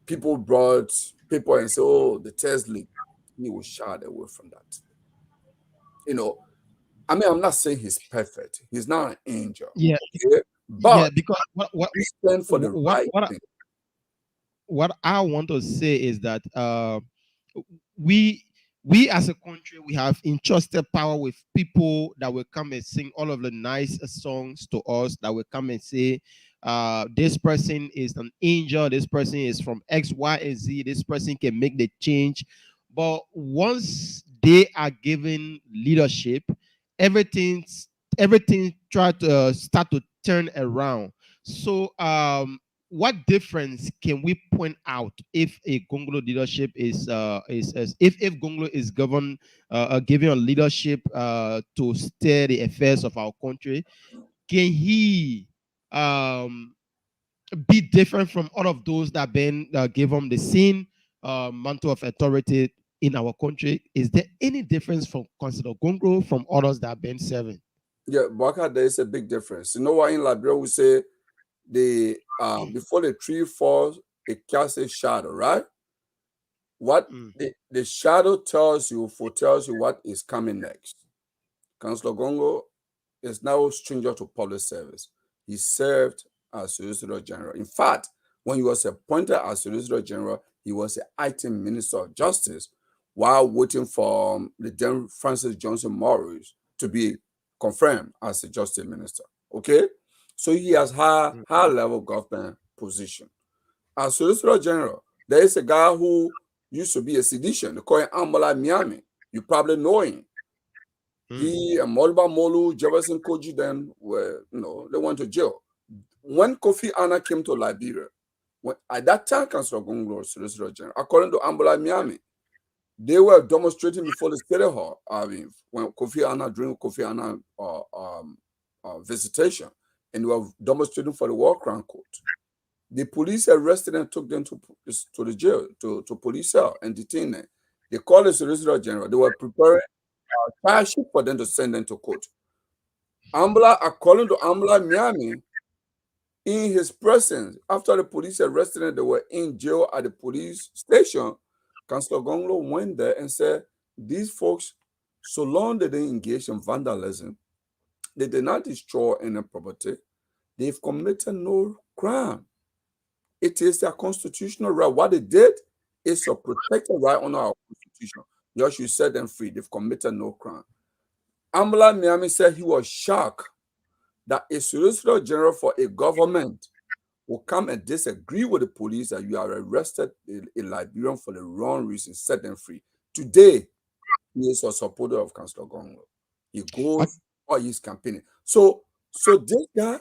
people brought paper and said, oh, the test leak. He was shied away from that. I mean, I'm not saying he's perfect. He's not an angel. Yeah. Okay? But because we stand for the right thing. what I want to say is that we as a country, we have entrusted power with people that will come and sing all of the nice songs to us, that will come and say, this person is an angel, this person is from X, Y, and Z, this person can make the change. But once they are given leadership, everything try to start to turn around. So what difference can we point out if a Gongolo leadership is if Gongolo is governed giving a leadership to steer the affairs of our country? Can he be different from all of those that been given the same mantle of authority in our country? Is there any difference from Consider Gongolo from others that have been serving? Yeah, Baka, there is a big difference. You know why in Liberia we say the before the tree falls, it casts a shadow, right? What the shadow foretells you what is coming next. Councillor Gongo is now a stranger to public service. He served as Solicitor General. In fact, when he was appointed as Solicitor General, he was the acting Minister of Justice while waiting for the then Francis Johnson Morris to be confirmed as the Justice Minister. Okay? So he has high level government position. As Solicitor General, there is a guy who used to be a sedition. They call him Ambola Miami. You probably know him. He and Molba Molu, Jefferson Koji then were, they went to jail. When Kofi Annan came to Liberia, at that time, Councillor Gongolo, Solicitor General, according to Ambola Miami, they were demonstrating before the State Hall. I mean, when Kofi Annan, during Kofi Annan visitation, and they were demonstrating for the War Crown Court. The police arrested and took them to the jail, to police cell, and detained them. They called the Solicitor General. They were preparing a charge sheet for them to send them to court. According to Ambla Miami, in his presence, after the police arrested them, they were in jail at the police station. Councillor Gongolo went there and said, these folks, so long they didn't engage in vandalism, they did not destroy any property, they've committed no crime. It is their constitutional right. What they did is a protected right under our constitution. You should set them free. They've committed no crime. Ambola Miami said he was shocked that a Solicitor General for a government will come and disagree with the police that you are arrested a Liberian for the wrong reason, set them free. Today, he is a supporter of Councillor Gongo. He goes or he's campaigning. So this guy,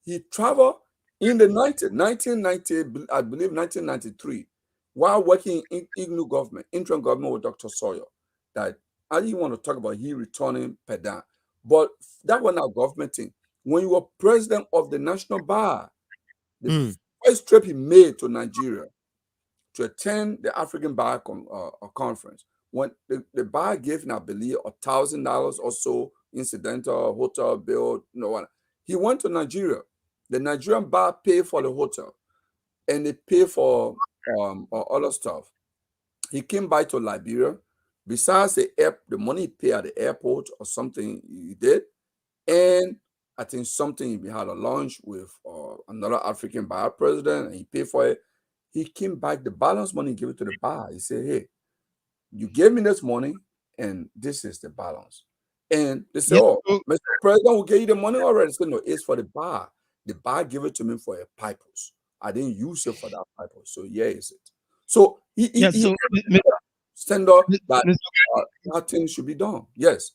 he traveled in the 1990, I believe 1993, while working in IGNU government, interim government with Dr. Sawyer, that I didn't want to talk about he returning pedant, but that was not government thing. When you were president of the National Bar, the first trip he made to Nigeria to attend the African Bar conference, when the bar gave him, I believe, $1,000 or so, incidental hotel bill, he went to Nigeria. The Nigerian bar paid for the hotel and they paid for other stuff. He came by to Liberia. Besides the money he paid at the airport or something he did, and I think something he had a lunch with another African bar president and he paid for it. He came back, the balance money he gave it to the bar. He said, hey, you gave me this money and this is the balance. And they said, Mr. President, we gave you the money already. He said, no, it's for the bar. The bar gave it to me for a pipers. I didn't use it for that pipers. So yeah, is it? So he stand up that thing should be done. Yes.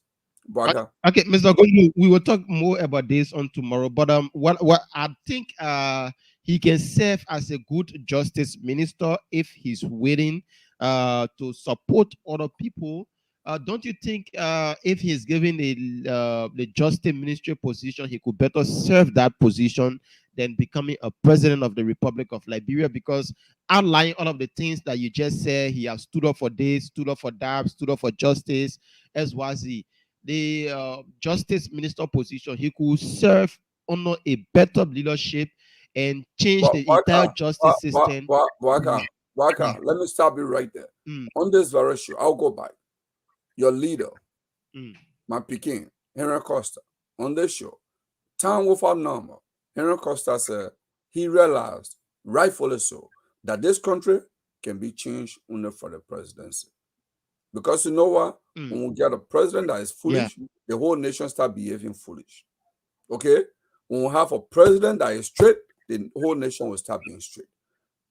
Okay, Mr. Gondo, we will talk more about this on tomorrow. But what I think he can serve as a good justice minister if he's willing to support other people. Don't you think if he's given the justice ministry position, he could better serve that position than becoming a president of the Republic of Liberia? Because outlining all of the things that you just said, he has stood up for this, stood up for that, stood up for justice, SYZ. The justice minister position, he could serve under a better leadership and change the entire justice system. Let me stop you right there. On this very issue, I'll go back. Your leader, my Peking, Henry Costa, on this show, time without number, Henry Costa said he realized, rightfully so, that this country can be changed only for the presidency. Because you know what? When we get a president that is foolish, the whole nation start behaving foolish. Okay? When we have a president that is straight, the whole nation will start being straight.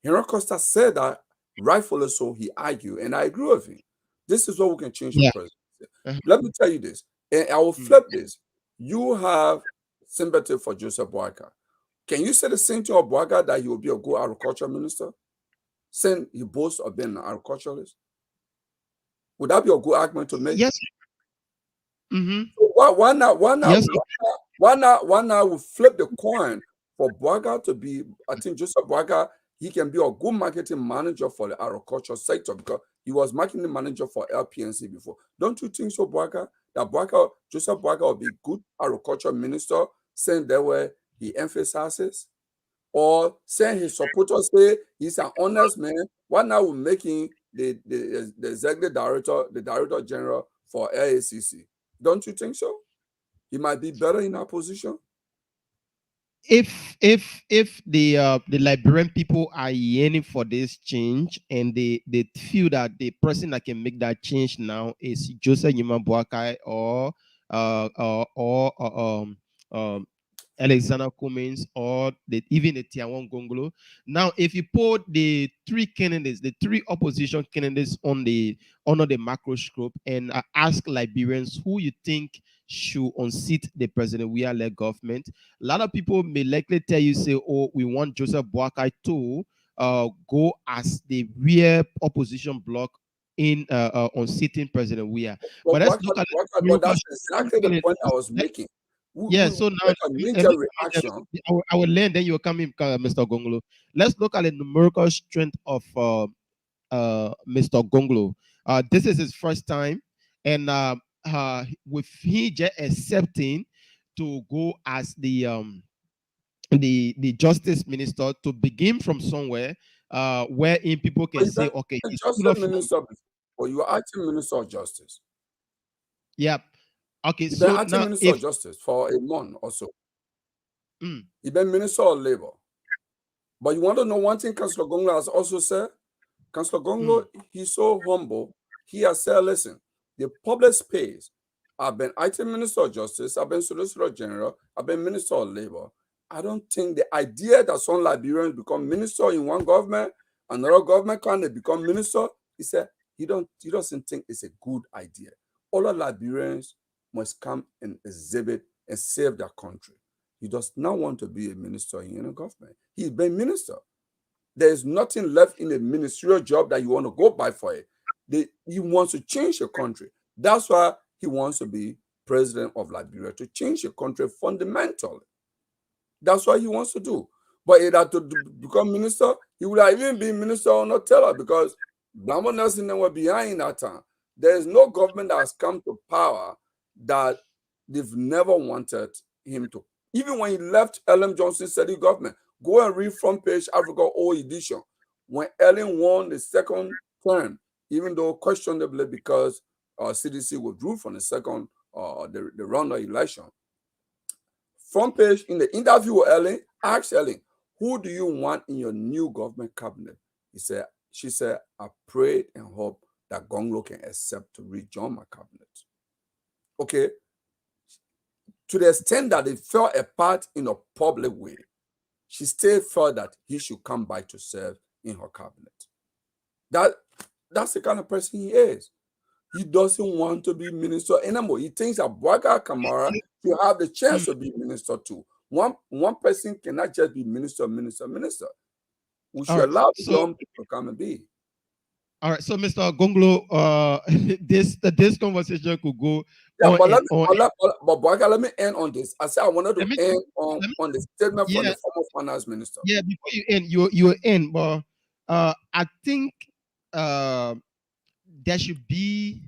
Henry Costa said that rightfully so, he argued, and I agree with him. This is what we can change the presidency. Let me tell you this, and I will flip this. You have sympathy for Joseph Boakai. Can you say the same thing of Boakai, that he will be a good agriculture minister? Saying he boasts of being an agriculturalist? Would that be a good argument to make? Yes. So why not we flip the coin for Boakai to be, I think Joseph Boakai, he can be a good marketing manager for the agriculture sector, because he was marketing manager for LPNC before. Don't you think so, Boakai? That Joseph Boakai will be a good agriculture minister, saying that way he emphasizes? Or saying his supporters say he's an honest man? Why not we making the executive director, the director general for LACC? Don't you think so? He might be better in that position. If the Liberian people are yearning for this change, and they feel that the person that can make that change now is Joseph Nyuma Boakai or Alexander Cummings, or even the Tiawan Gongolo. Now, if you put the three candidates, the three opposition candidates under the microscope, and ask Liberians who you think should unseat the President Weah-led government, a lot of people may likely tell you, say, oh, we want Joseph Boakai to go as the real opposition bloc in unseating President Weah. But let's look at that's exactly the point I was making. So now I will learn, then you will come in, Mr. Gongolo. Let's look at the numerical strength of Mr. Gongolo. This is his first time, and with he just accepting to go as the justice minister, to begin from somewhere wherein people can say, okay, he's justice minister, or you are acting minister of justice. Yep. Okay, He's so been acting now minister of justice for a month or so. He's been minister of labor. But you want to know one thing Councillor Gongolo has also said? Councillor Gongolo, he's so humble. He has said, listen, the public space, I've been acting minister of justice, I've been solicitor general, I've been minister of labor. I don't think the idea that some Liberians become minister in one government, another government can they become minister, he said he doesn't think it's a good idea. All of Liberians must come and exhibit and save their country. He does not want to be a minister in any government. He's been minister. There is nothing left in a ministerial job that you want to go by for it. He wants to change the country. That's why he wants to be president of Liberia, to change the country fundamentally. That's what he wants to do. But if that to become minister, he would have even been minister or not teller, because Blambo Nelson were behind that time. There is no government that has come to power that they've never wanted him to. Even when he left Ellen Johnson's steady government, go and read Front Page Africa O edition. When Ellen won the second term, even though questionably because CDC withdrew from the second the round of election. Front Page, in the interview with Ellen, asked Ellen, who do you want in your new government cabinet? She said, I prayed and hope that Gongolo can accept to rejoin my cabinet. Okay? To the extent that they fell apart in a public way, she still felt that he should come back to serve in her cabinet. That's the kind of person he is. He doesn't want to be minister anymore. He thinks that Boakai Kamara should have the chance to be minister too. One person cannot just be minister. We should allow the young people to come and be. All right, so Mr. Gongolo, this conversation could go. Yeah, but Boakai, let me end on this. I said I wanted to end on the statement from the former finance minister. Yeah, before you end, you end, but I think there should be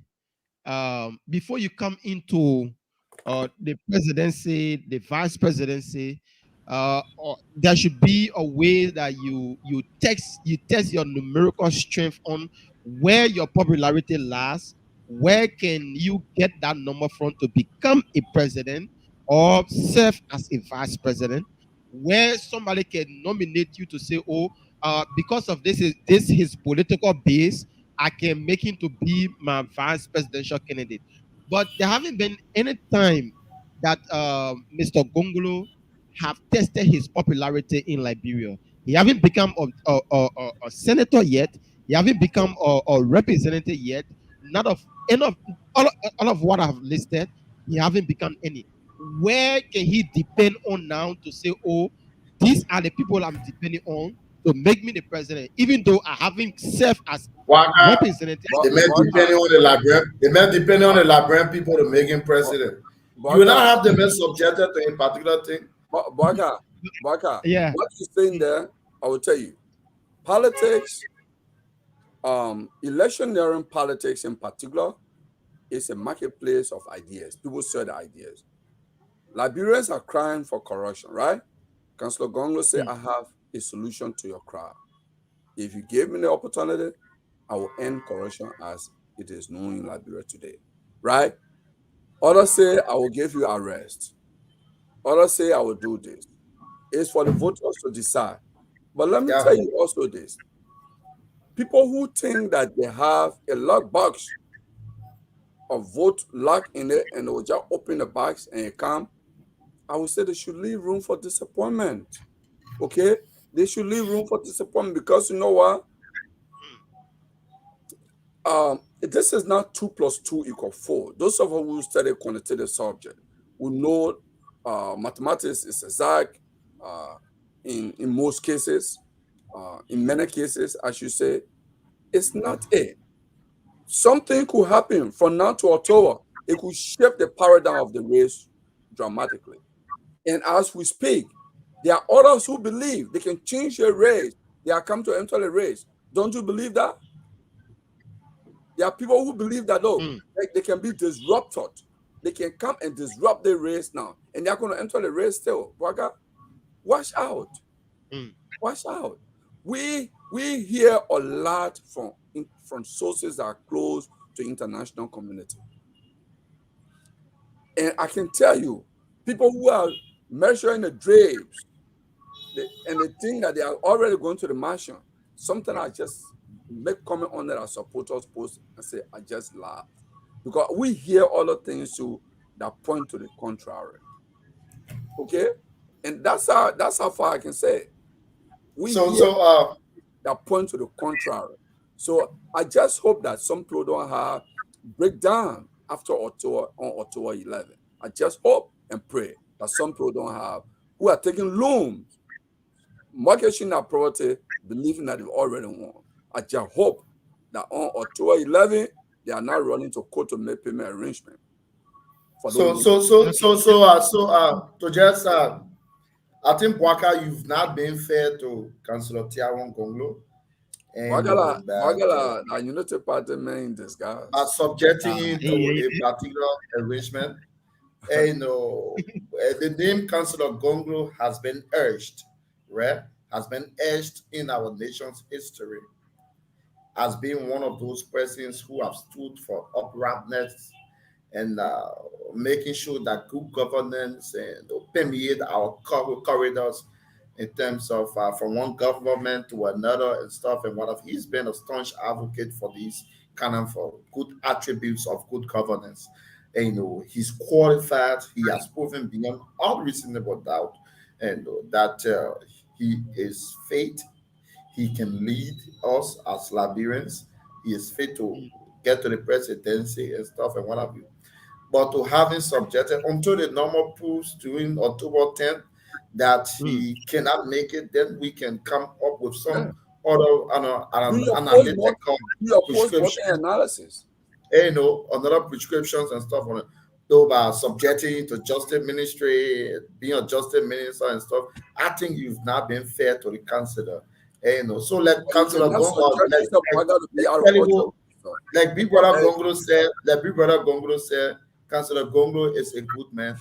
before you come into the presidency, the vice presidency, there should be a way that you test your numerical strength on where your popularity lies, where can you get that number from to become a president or serve as a vice president, where somebody can nominate you to say, oh, because of this his political base, I can make him to be my vice presidential candidate. But there haven't been any time that Mr. Gongolo have tested his popularity in Liberia. He haven't become a senator yet. He haven't become a representative yet. None of any of all of what I've listed, he haven't become any. Where can he depend on now to say, oh, these are the people I'm depending on to make me the president, even though I haven't served as representative? They meant depending on the Liberian. They meant depending on the Liberian people to make him president. You will not have the men subjected to a particular thing. Baka, yeah. What you're saying there, I will tell you. Politics, electioneering politics in particular, is a marketplace of ideas. People sell the ideas. Liberians are crying for corruption, right? Councillor Gonglo said, I have a solution to your cry. If you give me the opportunity, I will end corruption as it is known in Liberia today, right? Others say, I will give you arrest. Others say, I will do this. It's for the voters to decide. But let me tell you also this. People who think that they have a lock box of vote lock in it and they will just open the box and it come, I would say they should leave room for disappointment. Okay? They should leave room for disappointment because you know what? This is not 2 + 2 = 4. Those of us who study quantitative subject will know mathematics is exact in most cases. In many cases, I should say, it's not it. Something could happen from now to October. It could shift the paradigm of the race dramatically. And as we speak, there are others who believe they can change the race. They are come to enter the race. Don't you believe that? There are people who believe that, look, they can be disrupted. They can come and disrupt the race now. And they're going to enter the race still. Watch out. Watch out. We hear a lot from sources that are close to international community. And I can tell you, people who are measuring the drapes and they think that they are already going to the mansion, something I just make comment on that our supporters post and say, I just laugh. Because we hear other things too that point to the contrary. Okay? And that's how far I can say. That point to the contrary. So I just hope that some people don't have breakdown after October 11. I just hope and pray that some people don't have who are taking loans, mortgaging their property, believing that they've already won. I just hope that on October 11, they are not running to court to make payment arrangement. I think Bwaka, you've not been fair to Councillor Tiawan Gonglo. Bwagala, the United Party man in disguise. Subjecting him to a particular arrangement. The name Councillor Gonglo has been urged, right? Has been urged in our nation's history as being one of those persons who have stood for uprightness and making sure that good governance and permeate our corridors in terms of from one government to another and stuff and whatever. He's been a staunch advocate for these kind of good attributes of good governance. And, he's qualified. He has proven beyond all reasonable doubt, and that he is fit. He can lead us as Liberians. He is fit to get to the presidency and stuff and what have you. But to have him subjected until the normal proves during October 10th that he cannot make it, then we can come up with some other analytical prescription analysis. Another prescriptions and stuff on it. Though by subjecting to justice ministry, being a justice minister and stuff, I think you've not been fair to the councillor. So let Councillor Gongo, like Big Brother Gonglo said, Councillor Gonglo is a good man,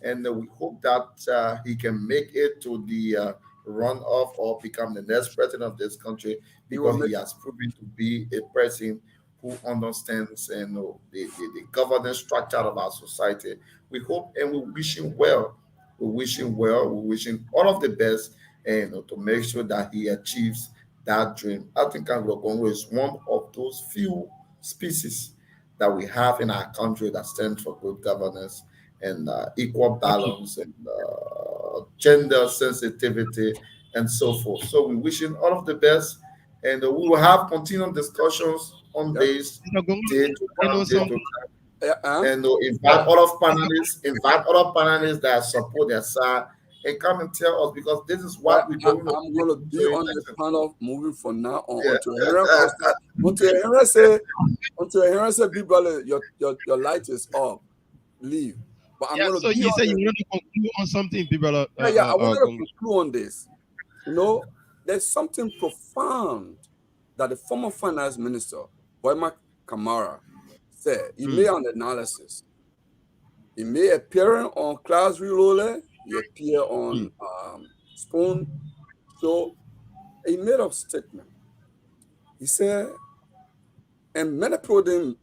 and we hope that he can make it to the runoff or become the next president of this country, because he has proven to be a person who understands the governance structure of our society. We hope and we wish him well. We wish him well. We wish him all of the best, and to make sure that he achieves that dream. I think Anglo Congo is one of those few species that we have in our country that stand for good governance and equal balance and gender sensitivity and so forth. So we wish him all of the best, and we will have continued discussions on this day to come, day to come. And invite other panelists that support their side and come and tell us, because this is what we're going to I'm going to be on the panel moving from now on until Henry say, "Big brother, your light is off, leave." But I'm going to. So you said you wanted to conclude on something, Big brother. I wanted to conclude on this. You know, there's something profound that the former finance minister, Boyma Kamara, said. He made an analysis. He may appear on Class Reloaded, he appeared on Spoon Show. He made a statement. He said, and many people didn't,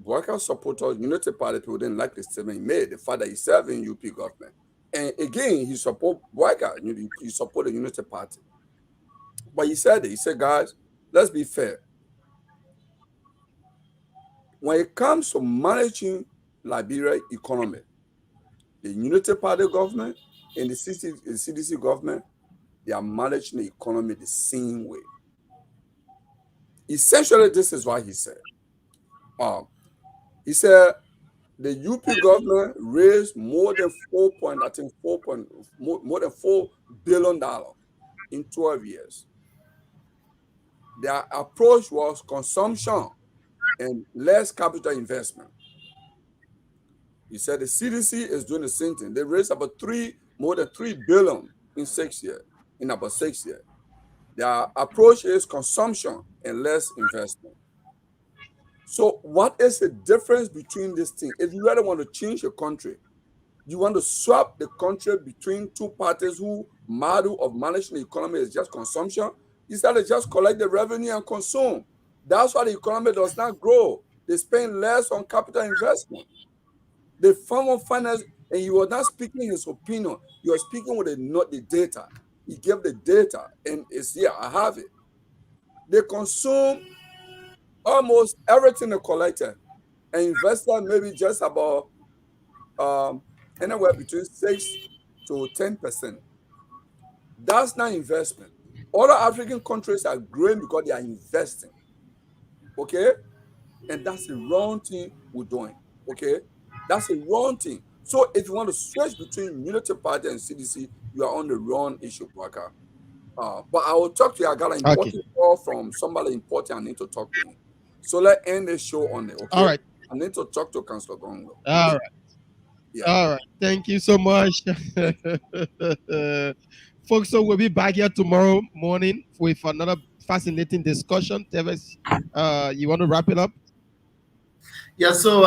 worker supporters, Unity Party people didn't like the statement he made, the fact that he served in UP government. And again, he support worker, he support the Unity Party. But he said, guys, let's be fair. When it comes to managing Liberia economy, the Unity Party government and the CDC government, they are managing the economy the same way. Essentially, this is what he said. He said the UP government raised more than $4 billion in 12 years. Their approach was consumption and less capital investment. He said the CDC is doing the same thing. They raised about more than $3 billion in 6 years, in about 6 years. Their approach is consumption and less investment. So what is the difference between these things? If you really want to change your country, you want to swap the country between two parties who model of managing the economy is just consumption, instead of just collect the revenue and consume. That's why the economy does not grow. They spend less on capital investment. The former finance, and he was not speaking his opinion. He was speaking with the data. He gave the data, and it's here. I have it. They consume almost everything they collected, and invested maybe just about anywhere between 6 to 10%. That's not investment. Other African countries are growing because they are investing. Okay, and that's the wrong thing we're doing. Okay, that's the wrong thing. So if you want to switch between Unity Party and CDC, you are on the wrong issue, Parker. But I will talk to you. I got an important call from somebody important. I need to talk to him. So let's end the show on it. Okay. All right. I need to talk to Councilor Gongo. All right. Yeah. All right. Thank you so much. Folks, so we'll be back here tomorrow morning with another fascinating discussion. Teves, you want to wrap it up? Yeah, so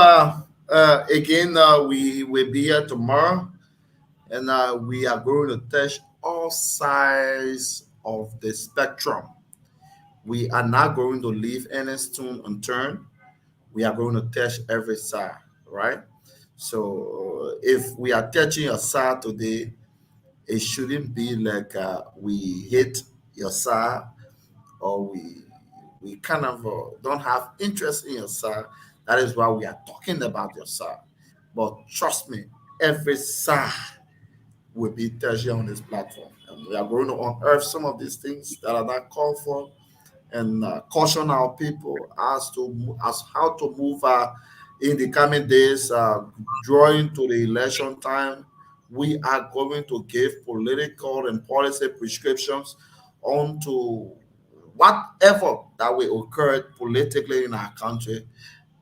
again, we will be here tomorrow, and we are going to touch all sides of the spectrum. We are not going to leave any stone unturned. We are going to touch every side, right? So if we are touching your side today, it shouldn't be like we hate your side, or we kind of don't have interest in your side. That is why we are talking about your side. But trust me, every side will be touched on this platform, and we are going to unearth some of these things that are not called for, and caution our people as how to move in the coming days, drawing to the election time. We are going to give political and policy prescriptions onto whatever that will occur politically in our country.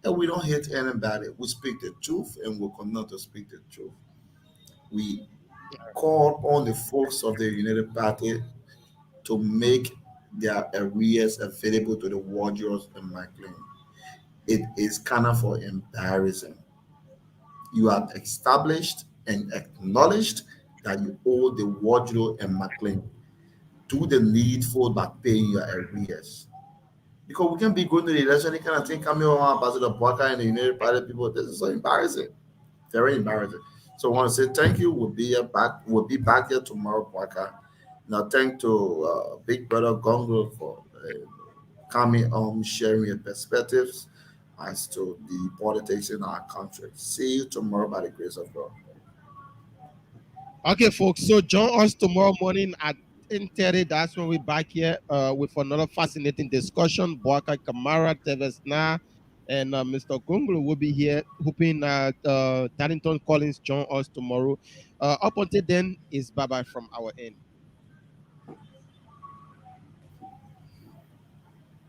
And we don't hate anybody. We speak the truth, and we'll continue to speak the truth. We call on the folks of the United Party to make their arrears available to the wardrobes in McLean. It is kind of embarrassing. You have established and acknowledged that you owe the wardrobe and McLean. Do the needful by paying your arrears. Because we can be going to the election, kind of thing coming on about the Baka and the United Party people. This is so embarrassing. Very embarrassing. So I want to say thank you. We'll be back here tomorrow, Baka. Now thank to Big Brother Gongo for coming sharing your perspectives as to the politics in our country. See you tomorrow by the grace of God. Okay, folks. So join us tomorrow morning at 10:30. That's when we're back here with another fascinating discussion. Boaka Kamara, Tevesna, and Mr. Gunglu will be here, hoping that Darrington Collins join us tomorrow. Up until then, is bye-bye from our end.